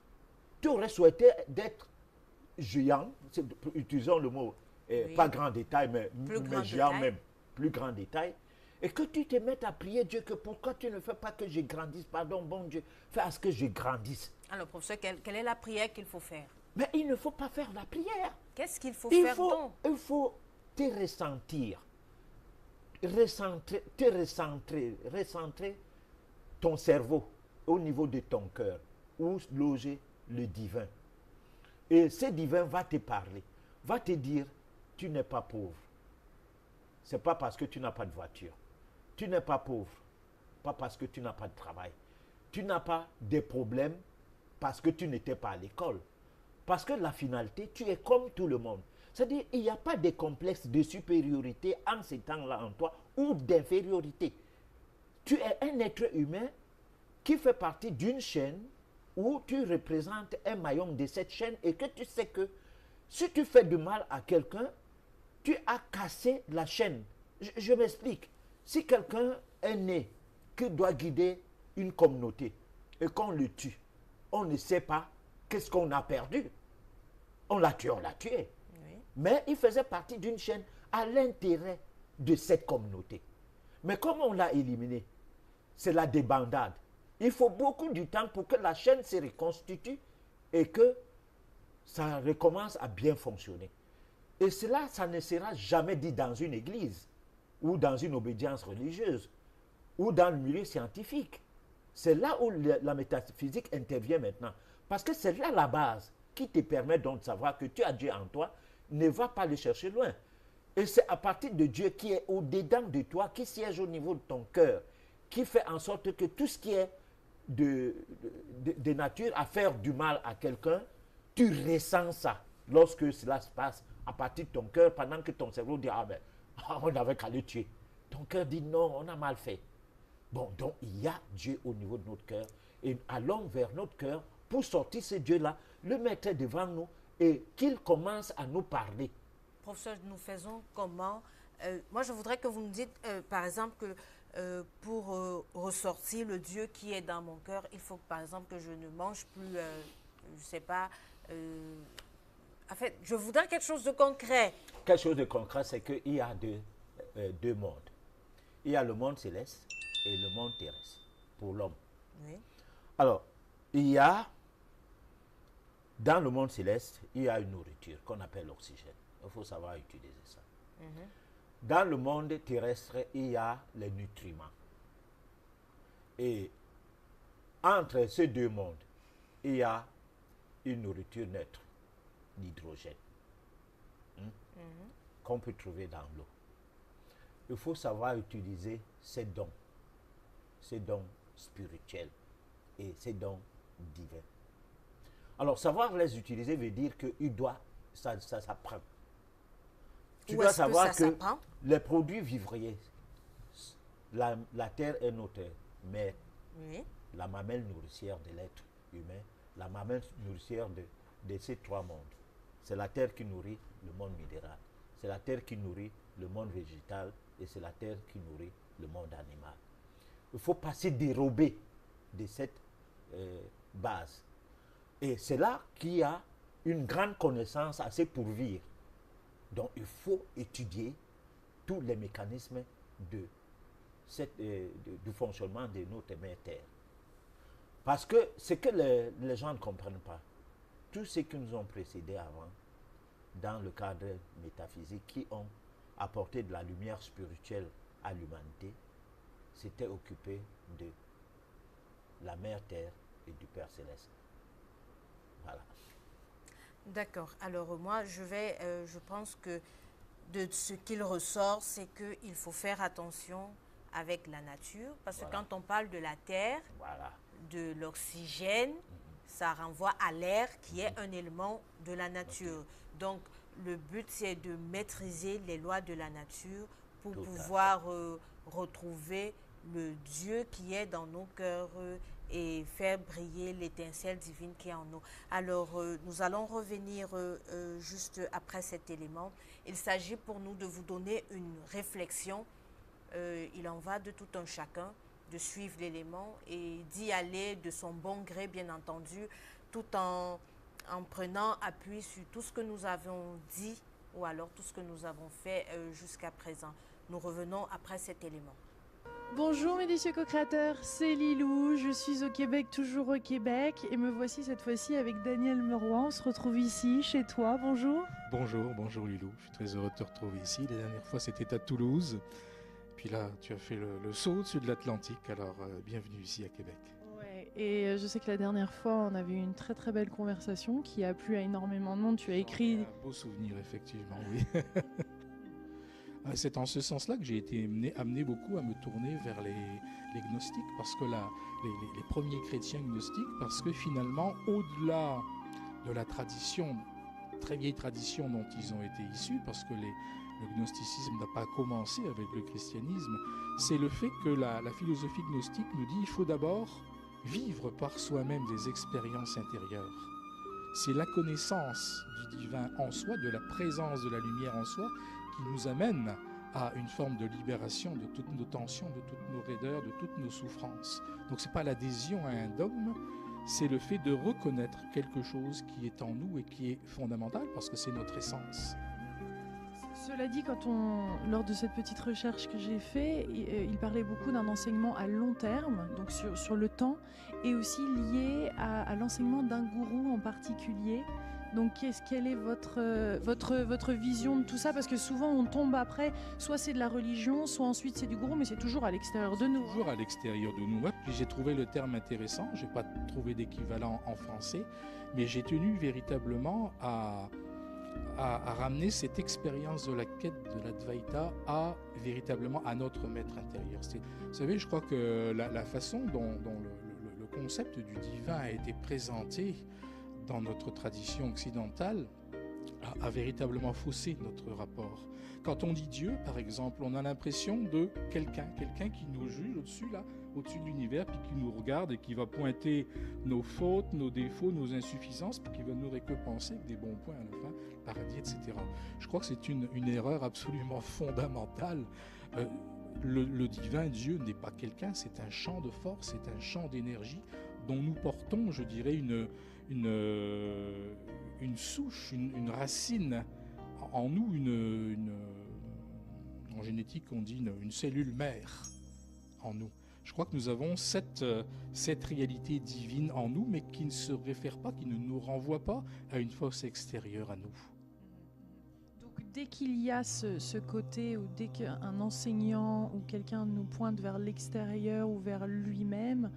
tu aurais souhaité d'être géant, utilisons le mot, pas grand détail, mais géant même, plus grand détail, et que tu te mettes à prier Dieu que pourquoi tu ne fais pas que je grandisse, pardon, bon Dieu, fais à ce que je grandisse. Alors, professeur, quelle est la prière qu'il faut faire? Mais il ne faut pas faire la prière. Qu'est-ce qu'il faut faire donc? Il faut te ressentir, recentrer ton cerveau au niveau de ton cœur, où loger le divin. Et ce divin va te parler, va te dire, tu n'es pas pauvre. Ce n'est pas parce que tu n'as pas de voiture. Tu n'es pas pauvre, pas parce que tu n'as pas de travail. Tu n'as pas de problèmes parce que tu n'étais pas à l'école. Parce que la finalité, tu es comme tout le monde. C'est-à-dire, il n'y a pas de complexe de supériorité en ces temps-là en toi ou d'infériorité. Tu es un être humain qui fait partie d'une chaîne où tu représentes un maillon de cette chaîne et que tu sais que si tu fais du mal à quelqu'un, tu as cassé la chaîne. Je m'explique. Si quelqu'un est né qui doit guider une communauté et qu'on le tue, on ne sait pas qu'est-ce qu'on a perdu. On l'a tué. Oui. Mais il faisait partie d'une chaîne à l'intérêt de cette communauté. Mais comme on l'a éliminé, c'est la débandade. Il faut beaucoup de temps pour que la chaîne se reconstitue et que ça recommence à bien fonctionner. Et cela, ça ne sera jamais dit dans une église ou dans une obédience religieuse ou dans le milieu scientifique. C'est là où la métaphysique intervient maintenant. Parce que c'est là la base qui te permet donc de savoir que tu as Dieu en toi. Ne va pas le chercher loin. Et c'est à partir de Dieu qui est au-dedans de toi, qui siège au niveau de ton cœur, qui fait en sorte que tout ce qui est de nature à faire du mal à quelqu'un, tu ressens ça lorsque cela se passe à partir de ton cœur, pendant que ton cerveau dit « Ah ben, on n'avait qu'à le tuer ». Ton cœur dit « Non, on a mal fait ». Bon, donc il y a Dieu au niveau de notre cœur. Et allons vers notre cœur pour sortir ce Dieu-là, le mettre devant nous et qu'il commence à nous parler. Professeur, nous faisons comment? Moi, je voudrais que vous me dites, par exemple, que pour ressortir le Dieu qui est dans mon cœur, il faut, par exemple, que je ne mange plus, je ne sais pas, En fait, je voudrais quelque chose de concret. Quelque chose de concret, c'est qu'il y a deux mondes. Il y a le monde céleste et le monde terrestre pour l'homme. Oui. Alors, dans le monde céleste, il y a une nourriture qu'on appelle l'oxygène. Il faut savoir utiliser ça. Dans le monde terrestre, il y a les nutriments. Et entre ces deux mondes, il y a une nourriture neutre, l'hydrogène, qu'on peut trouver dans l'eau. Il faut savoir utiliser ces dons spirituels et ces dons divins. Alors, savoir les utiliser veut dire que ça s'apprend. Tu dois savoir que les produits vivriers, la terre est notre mère, Oui. la mamelle nourricière de l'être humain, la mamelle nourricière de ces trois mondes. C'est la terre qui nourrit le monde minéral, c'est la terre qui nourrit le monde végétal et c'est la terre qui nourrit le monde animal. Il faut passer dérobé de cette base. Et c'est là qu'il y a une grande connaissance assez pour vivre. Donc il faut étudier tous les mécanismes du fonctionnement de notre mère Terre. Parce que ce que les gens ne comprennent pas, tous ceux qui nous ont précédés avant, dans le cadre métaphysique, qui ont apporté de la lumière spirituelle à l'humanité, s'étaient occupés de la mère Terre et du Père Céleste. Voilà. D'accord. Alors moi, je pense que de ce qu'il ressort, c'est qu'il faut faire attention avec la nature, parce que quand on parle de la terre, de l'oxygène, ça renvoie à l'air qui est un élément de la nature. Donc le but, c'est de maîtriser les lois de la nature pour pouvoir retrouver le Dieu qui est dans nos cœurs et faire briller l'étincelle divine qui est en nous. Alors, nous allons revenir juste après cet élément. Il s'agit pour nous de vous donner une réflexion. Il en va de tout un chacun de suivre l'élément et d'y aller de son bon gré, bien entendu, tout en prenant appui sur tout ce que nous avons dit ou alors tout ce que nous avons fait jusqu'à présent. Nous revenons après cet élément. Bonjour mes délicieux co-créateurs, c'est Lilou, je suis au Québec, toujours au Québec, et me voici cette fois-ci avec Daniel Meroy. On se retrouve ici, chez toi, bonjour. Bonjour Lilou, je suis très heureux de te retrouver ici. La dernière fois c'était à Toulouse, puis là tu as fait le saut au-dessus de l'Atlantique, alors bienvenue ici à Québec. Ouais, et je sais que la dernière fois on avait eu une très très belle conversation qui a plu à énormément de monde, tu as écrit... Un beau souvenir effectivement, oui. C'est en ce sens-là que j'ai été amené beaucoup à me tourner vers les gnostiques, parce que les premiers chrétiens gnostiques, parce que finalement, au-delà de la tradition, très vieille tradition dont ils ont été issus, parce que le gnosticisme n'a pas commencé avec le christianisme, c'est le fait que la philosophie gnostique nous dit qu'il faut d'abord vivre par soi-même des expériences intérieures. C'est la connaissance du divin en soi, de la présence de la lumière en soi, qui nous amène à une forme de libération de toutes nos tensions, de toutes nos raideurs, de toutes nos souffrances. Donc ce n'est pas l'adhésion à un dogme, c'est le fait de reconnaître quelque chose qui est en nous et qui est fondamental, parce que c'est notre essence. Cela dit, lors de cette petite recherche que j'ai faite, il parlait beaucoup d'un enseignement à long terme, donc sur le temps, et aussi lié à l'enseignement d'un gourou en particulier. Donc, quelle est votre vision de tout ça? Parce que souvent, on tombe après, soit c'est de la religion, soit ensuite c'est du gourou, mais c'est toujours à l'extérieur de nous. Toujours à l'extérieur de nous. Moi, j'ai trouvé le terme intéressant, je n'ai pas trouvé d'équivalent en français, mais j'ai tenu véritablement à ramener cette expérience de la quête de l'Advaita véritablement à notre maître intérieur. Vous savez, je crois que la façon dont le concept du divin a été présenté dans notre tradition occidentale a véritablement faussé notre rapport. Quand on dit Dieu, par exemple, on a l'impression de quelqu'un qui nous juge au-dessus de l'univers, puis qui nous regarde et qui va pointer nos fautes, nos défauts, nos insuffisances, puis qui va nous récompenser avec des bons points à la fin, le paradis, etc. Je crois que c'est une erreur absolument fondamentale. Le divin Dieu n'est pas quelqu'un, c'est un champ de force, c'est un champ d'énergie dont nous portons, je dirais, une souche, une racine en nous, en génétique on dit une cellule mère en nous. Je crois que nous avons cette réalité divine en nous, mais qui ne se réfère pas, qui ne nous renvoie pas à une force extérieure à nous. Donc dès qu'il y a ce côté, ou dès qu'un enseignant ou quelqu'un nous pointe vers l'extérieur ou vers lui-même,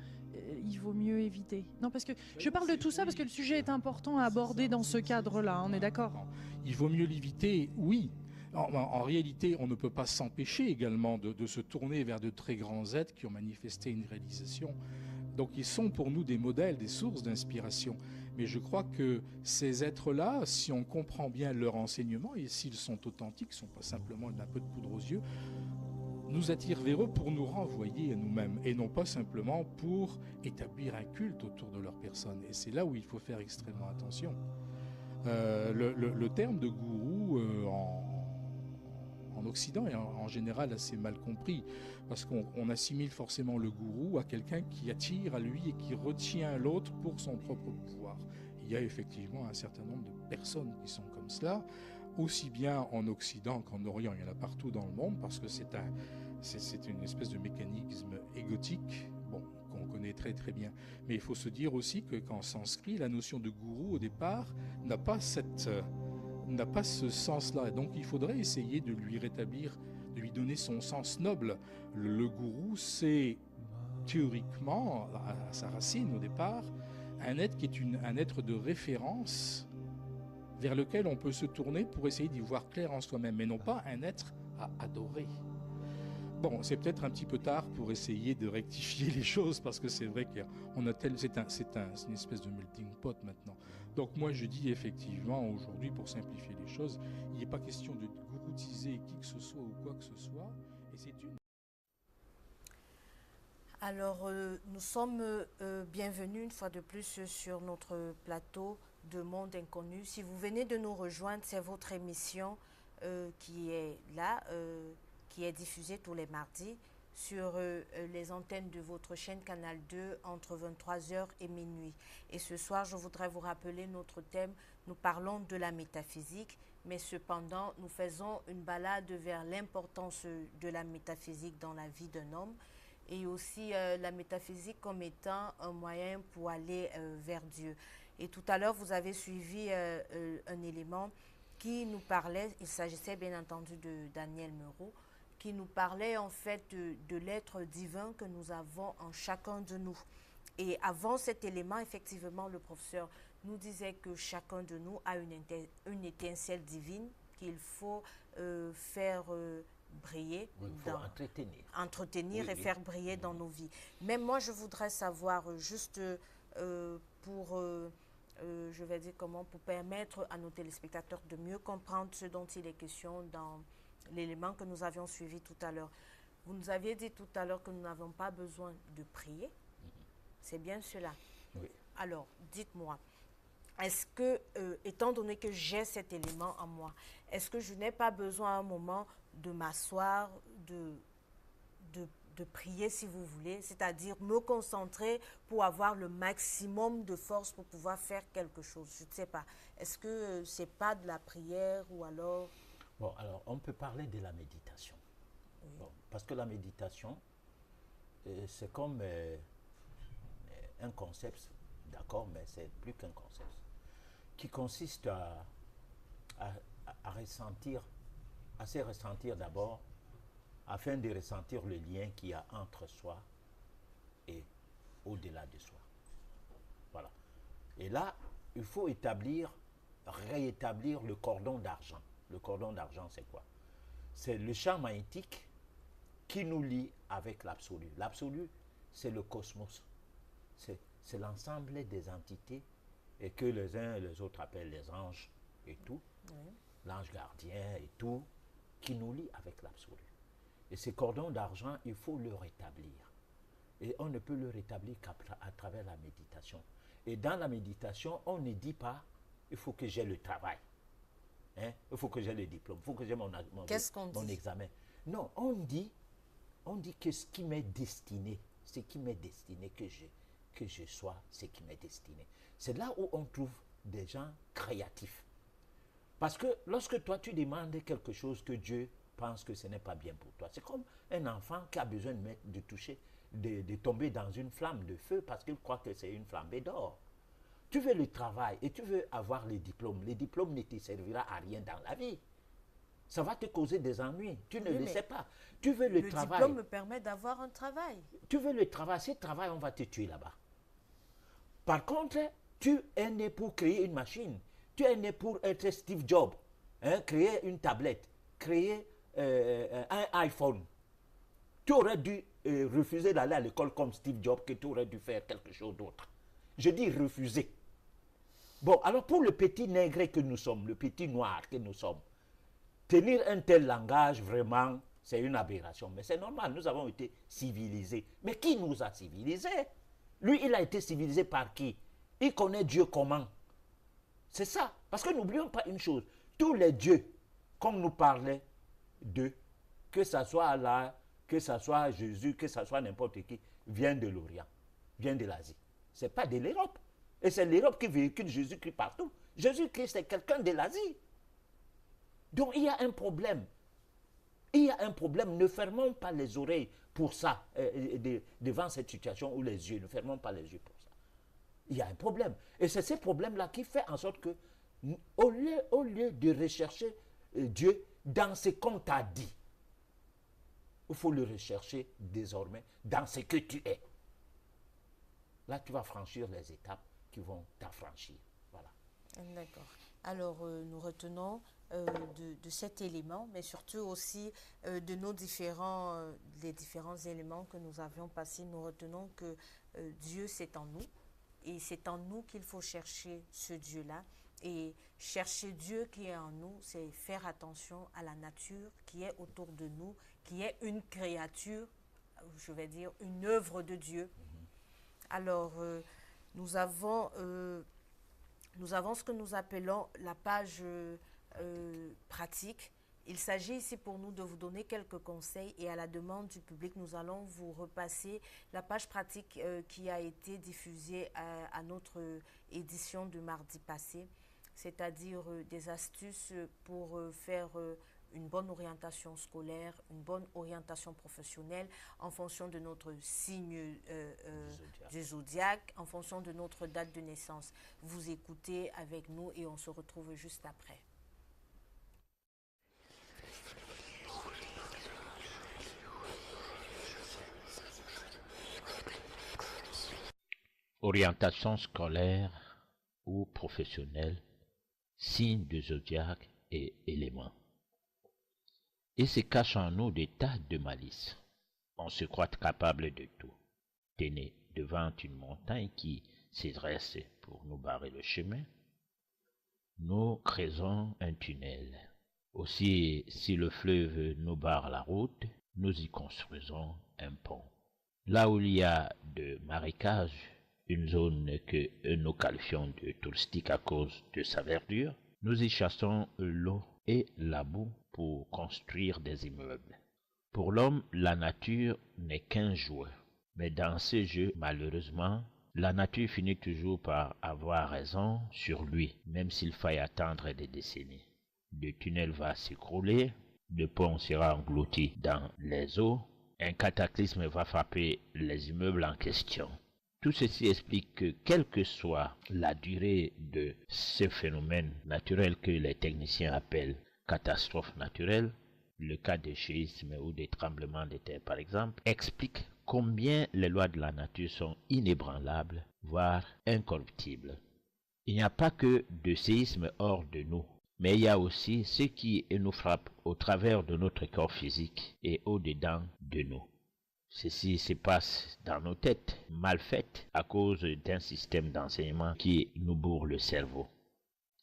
il vaut mieux éviter. Non, parce que je parle de tout ça parce que le sujet est important à aborder dans ce cadre-là, on est d'accord? Il vaut mieux l'éviter, oui. En réalité, on ne peut pas s'empêcher également de se tourner vers de très grands êtres qui ont manifesté une réalisation. Donc ils sont pour nous des modèles, des sources d'inspiration. Mais je crois que ces êtres-là, si on comprend bien leur enseignement, et s'ils sont authentiques, ne sont pas simplement un peu de poudre aux yeux, nous attirent vers eux pour nous renvoyer à nous-mêmes, et non pas simplement pour établir un culte autour de leur personne. Et c'est là où il faut faire extrêmement attention. Le terme de gourou en Occident est en général assez mal compris, parce qu'on assimile forcément le gourou à quelqu'un qui attire à lui et qui retient l'autre pour son propre pouvoir. Il y a effectivement un certain nombre de personnes qui sont comme cela, aussi bien en Occident qu'en Orient. Il y en a partout dans le monde, parce que c'est une espèce de mécanisme égotique, qu'on connaît très très bien. Mais il faut se dire aussi qu'en sanskrit, la notion de gourou au départ n'a pas ce sens-là. Donc il faudrait essayer de lui rétablir, de lui donner son sens noble. Le gourou, c'est théoriquement, à sa racine au départ, un être qui est un être de référence vers lequel on peut se tourner pour essayer d'y voir clair en soi-même, mais non pas un être à adorer. Bon, c'est peut-être un petit peu tard pour essayer de rectifier les choses, parce que c'est vrai qu'on a c'est une espèce de melting pot maintenant. Donc moi je dis effectivement aujourd'hui, pour simplifier les choses, il n'est pas question de gouroutiser qui que ce soit ou quoi que ce soit, et c'est une... Alors, nous sommes bienvenus une fois de plus sur notre plateau de Monde Inconnu. Si vous venez de nous rejoindre, c'est votre émission qui est là, qui est diffusée tous les mardis sur les antennes de votre chaîne Canal 2 entre 23h et minuit. Et ce soir, je voudrais vous rappeler notre thème. Nous parlons de la métaphysique, mais cependant, nous faisons une balade vers l'importance de la métaphysique dans la vie d'un homme, et aussi la métaphysique comme étant un moyen pour aller vers Dieu. Et tout à l'heure, vous avez suivi un élément qui nous parlait, il s'agissait bien entendu de Daniel Meroux, qui nous parlait en fait de l'être divin que nous avons en chacun de nous. Et avant cet élément, effectivement, le professeur nous disait que chacun de nous a une étincelle divine qu'il faut faire briller, il faut entretenir et faire briller dans nos vies. Mais moi, je voudrais savoir juste pour permettre à nos téléspectateurs de mieux comprendre ce dont il est question dans l'élément que nous avions suivi tout à l'heure. Vous nous aviez dit tout à l'heure que nous n'avons pas besoin de prier. C'est bien cela? Oui. Alors, dites-moi, est-ce que, étant donné que j'ai cet élément en moi, est-ce que je n'ai pas besoin à un moment de m'asseoir, de prier si vous voulez, c'est-à-dire me concentrer pour avoir le maximum de force pour pouvoir faire quelque chose? Je ne sais pas. Est-ce que c'est pas de la prière ou alors... Bon, alors on peut parler de la méditation. Oui. Bon, parce que la méditation, c'est comme un concept, d'accord, mais c'est plus qu'un concept, qui consiste à ressentir, à se ressentir d'abord, afin de ressentir le lien qu'il y a entre soi et au-delà de soi. Voilà. Et là, il faut réétablir le cordon d'argent. Le cordon d'argent, c'est quoi? C'est le champ magnétique qui nous lie avec l'absolu. L'absolu, c'est le cosmos. C'est l'ensemble des entités et que les uns et les autres appellent les anges et tout, l'ange gardien et tout, qui nous lie avec l'absolu. Et ce cordon d'argent, il faut le rétablir. Et on ne peut le rétablir qu'à travers la méditation. Et dans la méditation, on ne dit pas, il faut que j'ai le travail. Hein? Il faut que j'ai le diplôme, il faut que j'ai mon examen. Non, on dit que ce qui m'est destiné, que je sois ce qui m'est destiné. C'est là où on trouve des gens créatifs. Parce que lorsque toi, tu demandes quelque chose que Dieu pense que ce n'est pas bien pour toi, c'est comme un enfant qui a besoin de toucher, de tomber dans une flamme de feu parce qu'il croit que c'est une flambée d'or. Tu veux le travail et tu veux avoir les diplômes. Les diplômes ne te servira à rien dans la vie. Ça va te causer des ennuis. Tu ne le sais pas. Tu veux le travail. Le diplôme me permet d'avoir un travail. Tu veux le travail. Ce travail, on va te tuer là-bas. Par contre, tu es né pour créer une machine. Tu es né pour être Steve Jobs. Créer une tablette. Créer un iPhone. Tu aurais dû refuser d'aller à l'école comme Steve Jobs, que tu aurais dû faire quelque chose d'autre. Je dis refuser. Bon, alors pour le petit nègre que nous sommes, le petit noir que nous sommes, tenir un tel langage, vraiment, c'est une aberration. Mais c'est normal, nous avons été civilisés. Mais qui nous a civilisés? Lui, il a été civilisé par qui? Il connaît Dieu comment? C'est ça. Parce que n'oublions pas une chose. Tous les dieux, comme nous parlait d'eux, que ce soit Allah, que ce soit Jésus, que ce soit n'importe qui, viennent de l'Orient, viennent de l'Asie. Ce n'est pas de l'Europe. Et c'est l'Europe qui véhicule Jésus-Christ partout. Jésus-Christ, c'est quelqu'un de l'Asie. Donc il y a un problème. Il y a un problème. Ne fermons pas les oreilles pour ça, devant cette situation, ou les yeux. Ne fermons pas les yeux pour ça. Il y a un problème. Et c'est ce problème-là qui fait en sorte que, au lieu de rechercher Dieu dans ce qu'on t'a dit, il faut le rechercher désormais dans ce que tu es. Là, tu vas franchir les étapes qui vont t'affranchir. Voilà. D'accord. Alors, nous retenons de cet élément, mais surtout aussi de nos les différents éléments que nous avions passés. Nous retenons que Dieu, c'est en nous. Et c'est en nous qu'il faut chercher ce Dieu-là. Et chercher Dieu qui est en nous, c'est faire attention à la nature qui est autour de nous, qui est une créature, je vais dire une œuvre de Dieu. Alors, nous avons ce que nous appelons la page pratique. Il s'agit ici pour nous de vous donner quelques conseils et à la demande du public, nous allons vous repasser la page pratique qui a été diffusée à notre édition de mardi passé, c'est-à-dire des astuces pour faire une bonne orientation scolaire, une bonne orientation professionnelle en fonction de notre signe du zodiaque, en fonction de notre date de naissance. Vous écoutez avec nous et on se retrouve juste après. Orientation scolaire ou professionnelle, signes de zodiaque et éléments. Il se cache en nous des tas de malices. On se croit capable de tout. Tenez devant une montagne qui se dresse pour nous barrer le chemin. Nous creusons un tunnel. Aussi, si le fleuve nous barre la route, nous y construisons un pont. Là où il y a de marécages, une zone que nous qualifions de touristique à cause de sa verdure, nous y chassons l'eau et la boue pour construire des immeubles. Pour l'homme, la nature n'est qu'un jouet. Mais dans ce jeu, malheureusement, la nature finit toujours par avoir raison sur lui, même s'il faille attendre des décennies. Le tunnel va s'écrouler, le pont sera englouti dans les eaux, un cataclysme va frapper les immeubles en question. Tout ceci explique que, quelle que soit la durée de ce phénomène naturel que les techniciens appellent catastrophe naturelle, le cas des séismes ou des tremblements de terre par exemple, explique combien les lois de la nature sont inébranlables, voire incorruptibles. Il n'y a pas que de séismes hors de nous, mais il y a aussi ce qui nous frappe au travers de notre corps physique et au-dedans de nous. Ceci se passe dans nos têtes, mal faites à cause d'un système d'enseignement qui nous bourre le cerveau.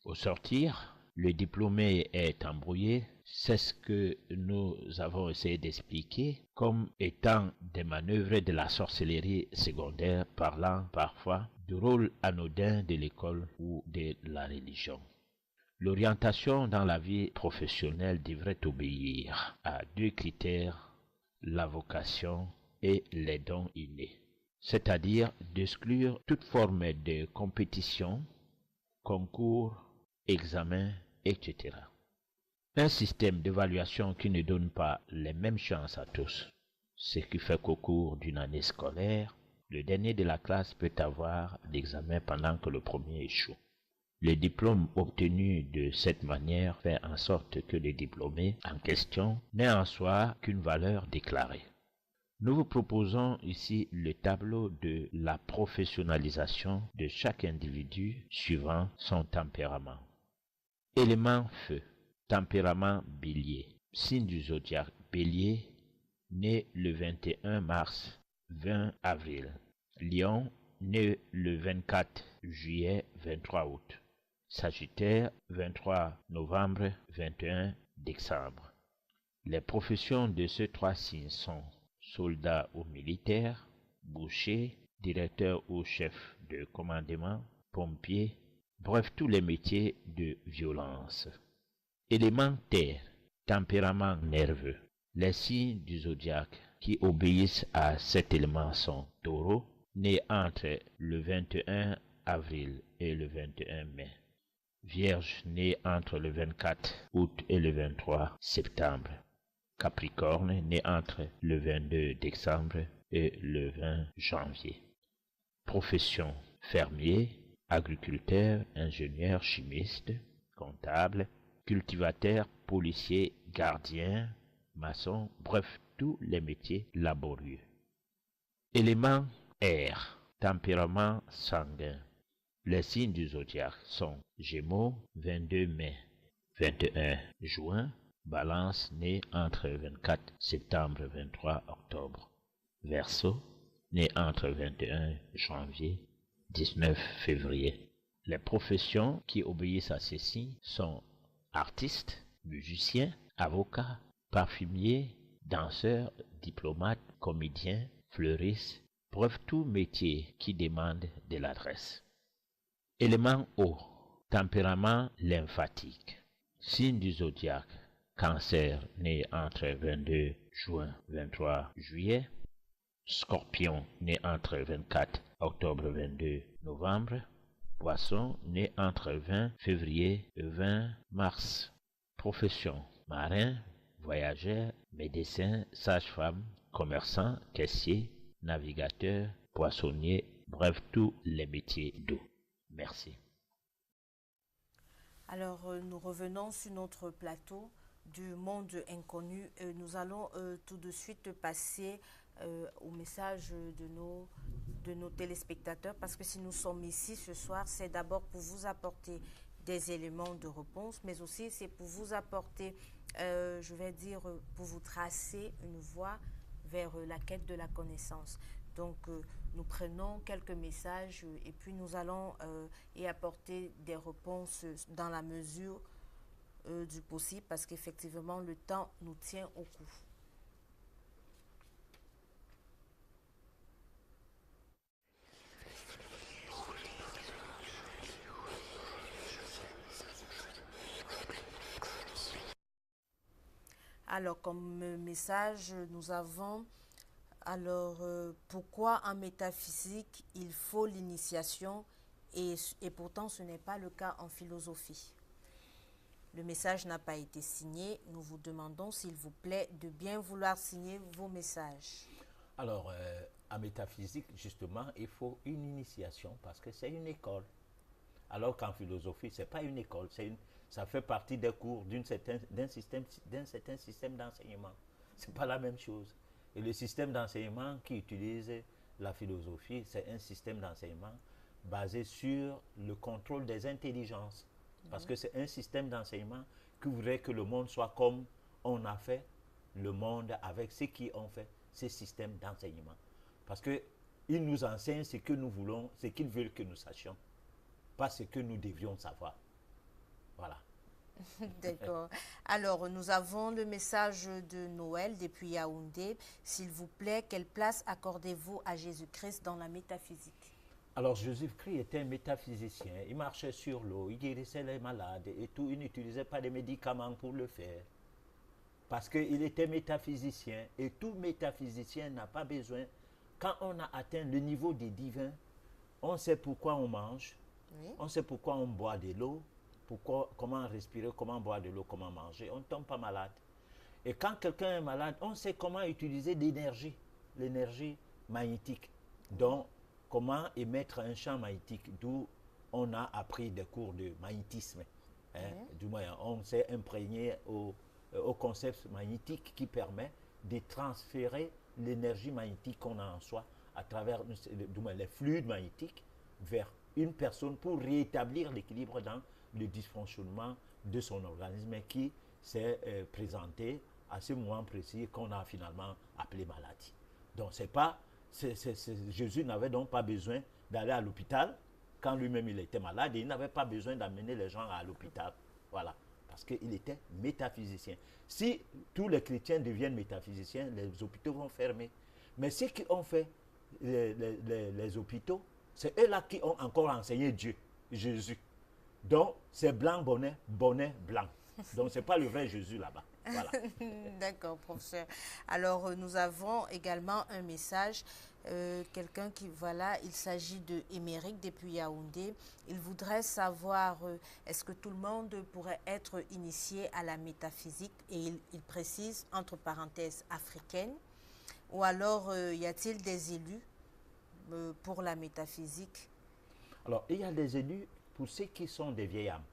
Au sortir, le diplômé est embrouillé, c'est ce que nous avons essayé d'expliquer comme étant des manœuvres de la sorcellerie secondaire, parlant parfois du rôle anodin de l'école ou de la religion. L'orientation dans la vie professionnelle devrait obéir à deux critères, la vocation et les dons innés, c'est-à-dire d'exclure toute forme de compétition concours, examens, etc. Un système d'évaluation qui ne donne pas les mêmes chances à tous, ce qui fait qu'au cours d'une année scolaire, le dernier de la classe peut avoir l'examen pendant que le premier échoue. Le diplôme obtenu de cette manière fait en sorte que le diplômé en question n'ait en soi qu'une valeur déclarée. Nous vous proposons ici le tableau de la professionnalisation de chaque individu suivant son tempérament. Élément feu, tempérament bélier, signe du zodiaque bélier, né le 21 mars, 20 avril. Lion, né le 24 juillet, 23 août. Sagittaire, 23 novembre, 21 décembre. Les professions de ces trois signes sont soldat ou militaire, boucher, directeur ou chef de commandement, pompier, bref tous les métiers de violence. Élément terre, tempérament nerveux. Les signes du zodiaque qui obéissent à cet élément sont Taureau, né entre le 21 avril et le 21 mai. Vierge, né entre le 24 août et le 23 septembre. Capricorne, né entre le 22 décembre et le 20 janvier. Profession, fermier, agriculteur, ingénieur, chimiste, comptable, cultivateur, policier, gardien, maçon, bref, tous les métiers laborieux. Élément air, tempérament sanguin. Les signes du zodiaque sont Gémeaux, 22 mai, 21 juin, Balance, né entre 24 septembre et 23 octobre, Verseau, né entre 21 janvier, 19 février. Les professions qui obéissent à ces signes sont artistes, musiciens, avocats, parfumiers, danseurs, diplomates, comédiens, fleuristes, bref tout métier qui demande de l'adresse. Élément eau, tempérament lymphatique. Signe du zodiaque, Cancer, né entre 22 juin 23 juillet. Scorpion, né entre 24 octobre 22 novembre. Poisson, né entre 20 février et 20 mars. Profession, marin, voyageur, médecin, sage-femme, commerçant, caissier, navigateur, poissonnier, bref tous les métiers d'eau. Merci. Alors, nous revenons sur notre plateau du monde inconnu. Nous allons tout de suite passer au message de nos téléspectateurs, parce que si nous sommes ici ce soir, c'est d'abord pour vous apporter des éléments de réponse, mais aussi c'est pour vous apporter, je vais dire, pour vous tracer une voie vers la quête de la connaissance. Donc, nous prenons quelques messages et puis nous allons y apporter des réponses dans la mesure du possible, parce qu'effectivement, le temps nous tient au cou. Alors, comme message, nous avons... Alors, pourquoi en métaphysique, il faut l'initiation et pourtant ce n'est pas le cas en philosophie? Le message n'a pas été signé. Nous vous demandons, s'il vous plaît, de bien vouloir signer vos messages. Alors, en métaphysique, justement, il faut une initiation parce que c'est une école. Alors qu'en philosophie, ce n'est pas une école, ça fait partie des cours d'un certain système d'enseignement. Ce n'est pas la même chose. Et le système d'enseignement qui utilise la philosophie, c'est un système d'enseignement basé sur le contrôle des intelligences. Parce que c'est un système d'enseignement qui voudrait que le monde soit comme on a fait le monde avec ceux qui ont fait ces systèmes d'enseignement. Parce qu'ils nous enseignent ce que nous voulons, ce qu'ils veulent que nous sachions, pas ce que nous devions savoir. Voilà. D'accord. Alors, nous avons le message de Noël depuis Yaoundé. S'il vous plaît, quelle place accordez-vous à Jésus-Christ dans la métaphysique? Alors, Jésus-Christ était un métaphysicien. Il marchait sur l'eau, il guérissait les malades et tout. Il n'utilisait pas de médicaments pour le faire. Parce qu'il était métaphysicien. Et tout métaphysicien n'a pas besoin. Quand on a atteint le niveau des divins, on sait pourquoi on mange, Oui. On sait pourquoi on boit de l'eau, comment respirer, comment boire de l'eau, comment manger. On ne tombe pas malade. Et quand quelqu'un est malade, on sait comment utiliser l'énergie magnétique. Donc, comment émettre un champ magnétique, d'où on a appris des cours de magnétisme. Du moins, on s'est imprégné au concept magnétique qui permet de transférer l'énergie magnétique qu'on a en soi à travers du moins, les fluides magnétiques vers une personne pour rétablir l'équilibre dans le dysfonctionnement de son organisme qui s'est présenté à ce moment précis qu'on a finalement appelé maladie. Donc Jésus n'avait donc pas besoin d'aller à l'hôpital quand lui-même il était malade et il n'avait pas besoin d'amener les gens à l'hôpital. Voilà, parce qu'il était métaphysicien. Si tous les chrétiens deviennent métaphysiciens, les hôpitaux vont fermer. Mais ceux qui ont fait les hôpitaux, c'est eux-là qui ont encore enseigné Dieu, Jésus. Donc, c'est blanc, bonnet, bonnet, blanc. Donc, ce n'est pas le vrai Jésus là-bas. Voilà. D'accord, professeur. Alors, nous avons également un message. Quelqu'un qui, voilà, il s'agit de Émeric depuis Yaoundé. Il voudrait savoir, est-ce que tout le monde pourrait être initié à la métaphysique? Et il précise, entre parenthèses, africaine. Ou alors, y a-t-il des élus pour la métaphysique? Alors, il y a des élus pour ceux qui sont des vieilles âmes.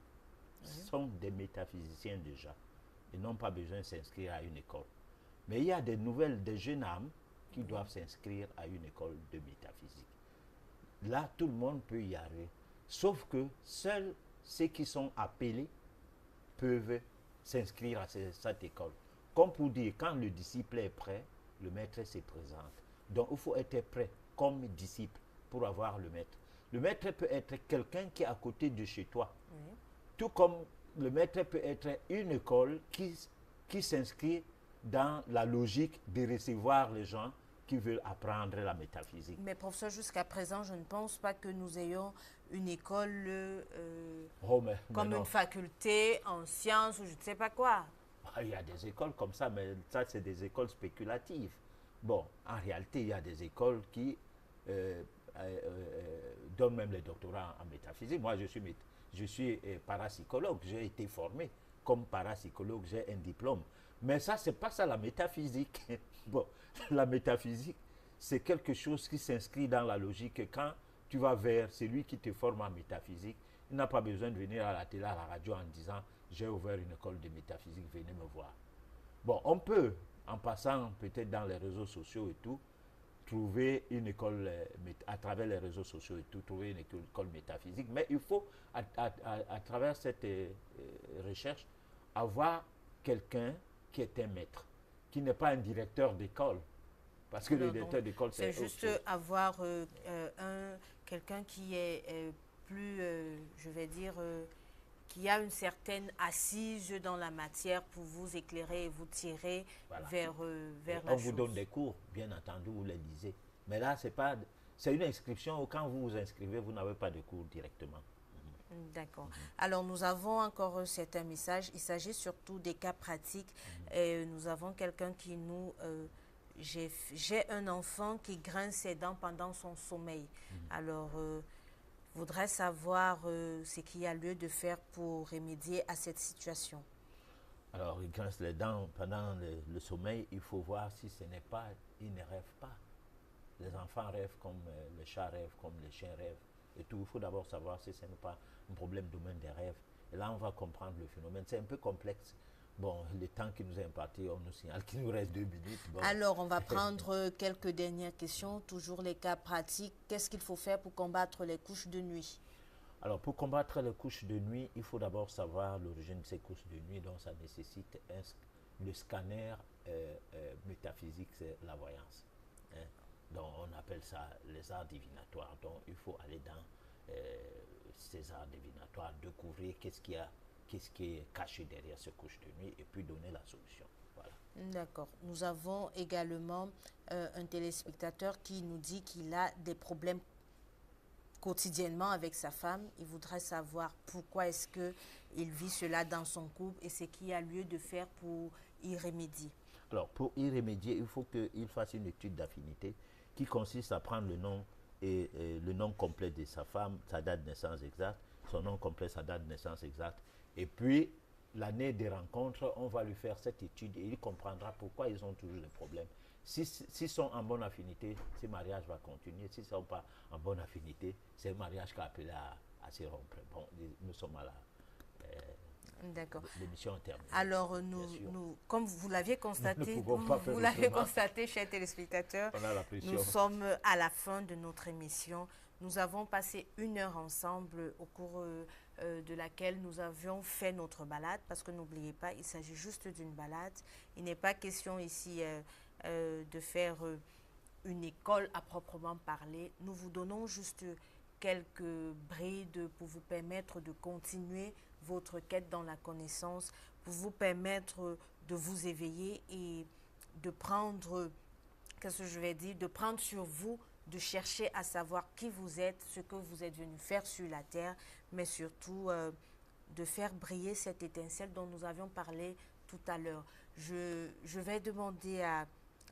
Ce sont des métaphysiciens déjà. Ils n'ont pas besoin de s'inscrire à une école. Mais il y a des jeunes âmes qui doivent s'inscrire à une école de métaphysique. Là, tout le monde peut y arriver. Sauf que seuls ceux qui sont appelés peuvent s'inscrire à cette école. Comme pour dire, quand le disciple est prêt, le maître se présente. Donc, il faut être prêt comme disciple pour avoir le maître. Le maître peut être quelqu'un qui est à côté de chez toi. Oui. Tout comme le maître peut être une école qui s'inscrit dans la logique de recevoir les gens qui veulent apprendre la métaphysique. Mais professeur, jusqu'à présent, je ne pense pas que nous ayons une école comme une faculté en sciences ou je ne sais pas quoi. Il y a des écoles comme ça, mais ça, c'est des écoles spéculatives. Bon, en réalité, il y a des écoles qui donnent même les doctorats en métaphysique. Moi, je suis parapsychologue, j'ai été formé comme parapsychologue, j'ai un diplôme. Mais ça, c'est pas ça la métaphysique. Bon, la métaphysique, c'est quelque chose qui s'inscrit dans la logique. Quand tu vas vers celui qui te forme en métaphysique, il n'a pas besoin de venir à la télé, à la radio en disant « j'ai ouvert une école de métaphysique, venez me voir ». Bon, on peut, en passant peut-être dans les réseaux sociaux et tout, trouver une école, à travers les réseaux sociaux et tout, trouver une école métaphysique. Mais il faut, à travers cette recherche, avoir quelqu'un qui est un maître, qui n'est pas un directeur d'école. Parce que le directeur d'école, c'est juste avoir quelqu'un qui est plus, je vais dire, qui a une certaine assise dans la matière pour vous éclairer et vous tirer vers la chose. On vous donne des cours, bien entendu, vous les lisez. Mais là, c'est une inscription où quand vous vous inscrivez, vous n'avez pas de cours directement. D'accord. Alors, nous avons encore certains messages. Il s'agit surtout des cas pratiques. Et nous avons quelqu'un qui nous... j'ai un enfant qui grince ses dents pendant son sommeil. Alors, voudrais savoir ce qu'il y a lieu de faire pour remédier à cette situation. Alors, il grince les dents pendant le sommeil. Il faut voir si ce n'est pas... Il ne rêve pas. Les enfants rêvent comme les chats rêvent, comme les chiens rêvent. Et tout, il faut d'abord savoir si ce n'est pas un problème domaine des rêves. Et là, on va comprendre le phénomène. C'est un peu complexe. Bon, le temps qui nous est imparti, on nous signale qu'il nous reste 2 minutes. Bon. Alors, on va prendre quelques dernières questions. Toujours les cas pratiques. Qu'est-ce qu'il faut faire pour combattre les couches de nuit? Alors, pour combattre les couches de nuit, il faut d'abord savoir l'origine de ces couches de nuit. Donc, ça nécessite le scanner métaphysique, c'est la voyance. Hein? Donc, on appelle ça les arts divinatoires. Donc, il faut aller dans ces arts divinatoires, découvrir qu'est-ce qui est caché derrière ces couches de nuit et puis donner la solution. Voilà. D'accord. Nous avons également un téléspectateur qui nous dit qu'il a des problèmes quotidiennement avec sa femme. Il voudrait savoir pourquoi est-ce qu'il vit cela dans son couple et ce qu'il y a lieu de faire pour y remédier. Alors, pour y remédier, il faut qu'il fasse une étude d'affinité qui consiste à prendre le nom et le nom complet de sa femme, sa date de naissance exacte, son nom complet, sa date de naissance exacte. Et puis, l'année des rencontres, on va lui faire cette étude et il comprendra pourquoi ils ont toujours des problèmes. S'ils sont en bonne affinité, ce mariage va continuer. S'ils ne sont pas en bonne affinité, c'est le mariage qui a appelé à se rompre. Bon, nous sommes à la... D'accord. L'émission est terminée. Alors, comme vous l'aviez constaté, chers téléspectateurs, nous sommes à la fin de notre émission. Nous avons passé 1 heure ensemble au cours de laquelle nous avions fait notre balade, parce que n'oubliez pas, il s'agit juste d'une balade. Il n'est pas question ici de faire une école à proprement parler. Nous vous donnons juste quelques brides pour vous permettre de continuer votre quête dans la connaissance, pour vous permettre de vous éveiller et de prendre, qu'est-ce que je vais dire, de prendre sur vous, de chercher à savoir qui vous êtes, ce que vous êtes venu faire sur la terre, mais surtout de faire briller cette étincelle dont nous avions parlé tout à l'heure. Je vais demander à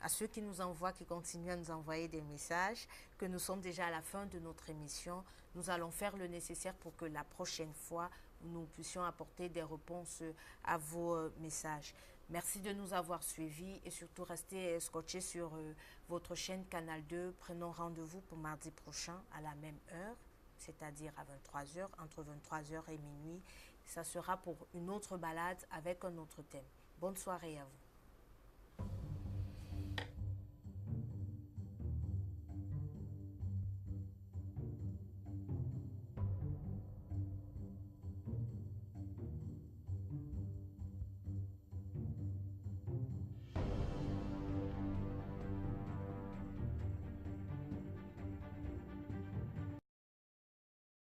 ceux qui nous envoient, qui continuent à nous envoyer des messages, que nous sommes déjà à la fin de notre émission. Nous allons faire le nécessaire pour que la prochaine fois, nous puissions apporter des réponses à vos messages. Merci de nous avoir suivis et surtout restez scotchés sur votre chaîne Canal 2. Prenons rendez-vous pour mardi prochain à la même heure, c'est-à-dire à 23h, entre 23h et minuit. Ça sera pour une autre balade avec un autre thème. Bonne soirée à vous.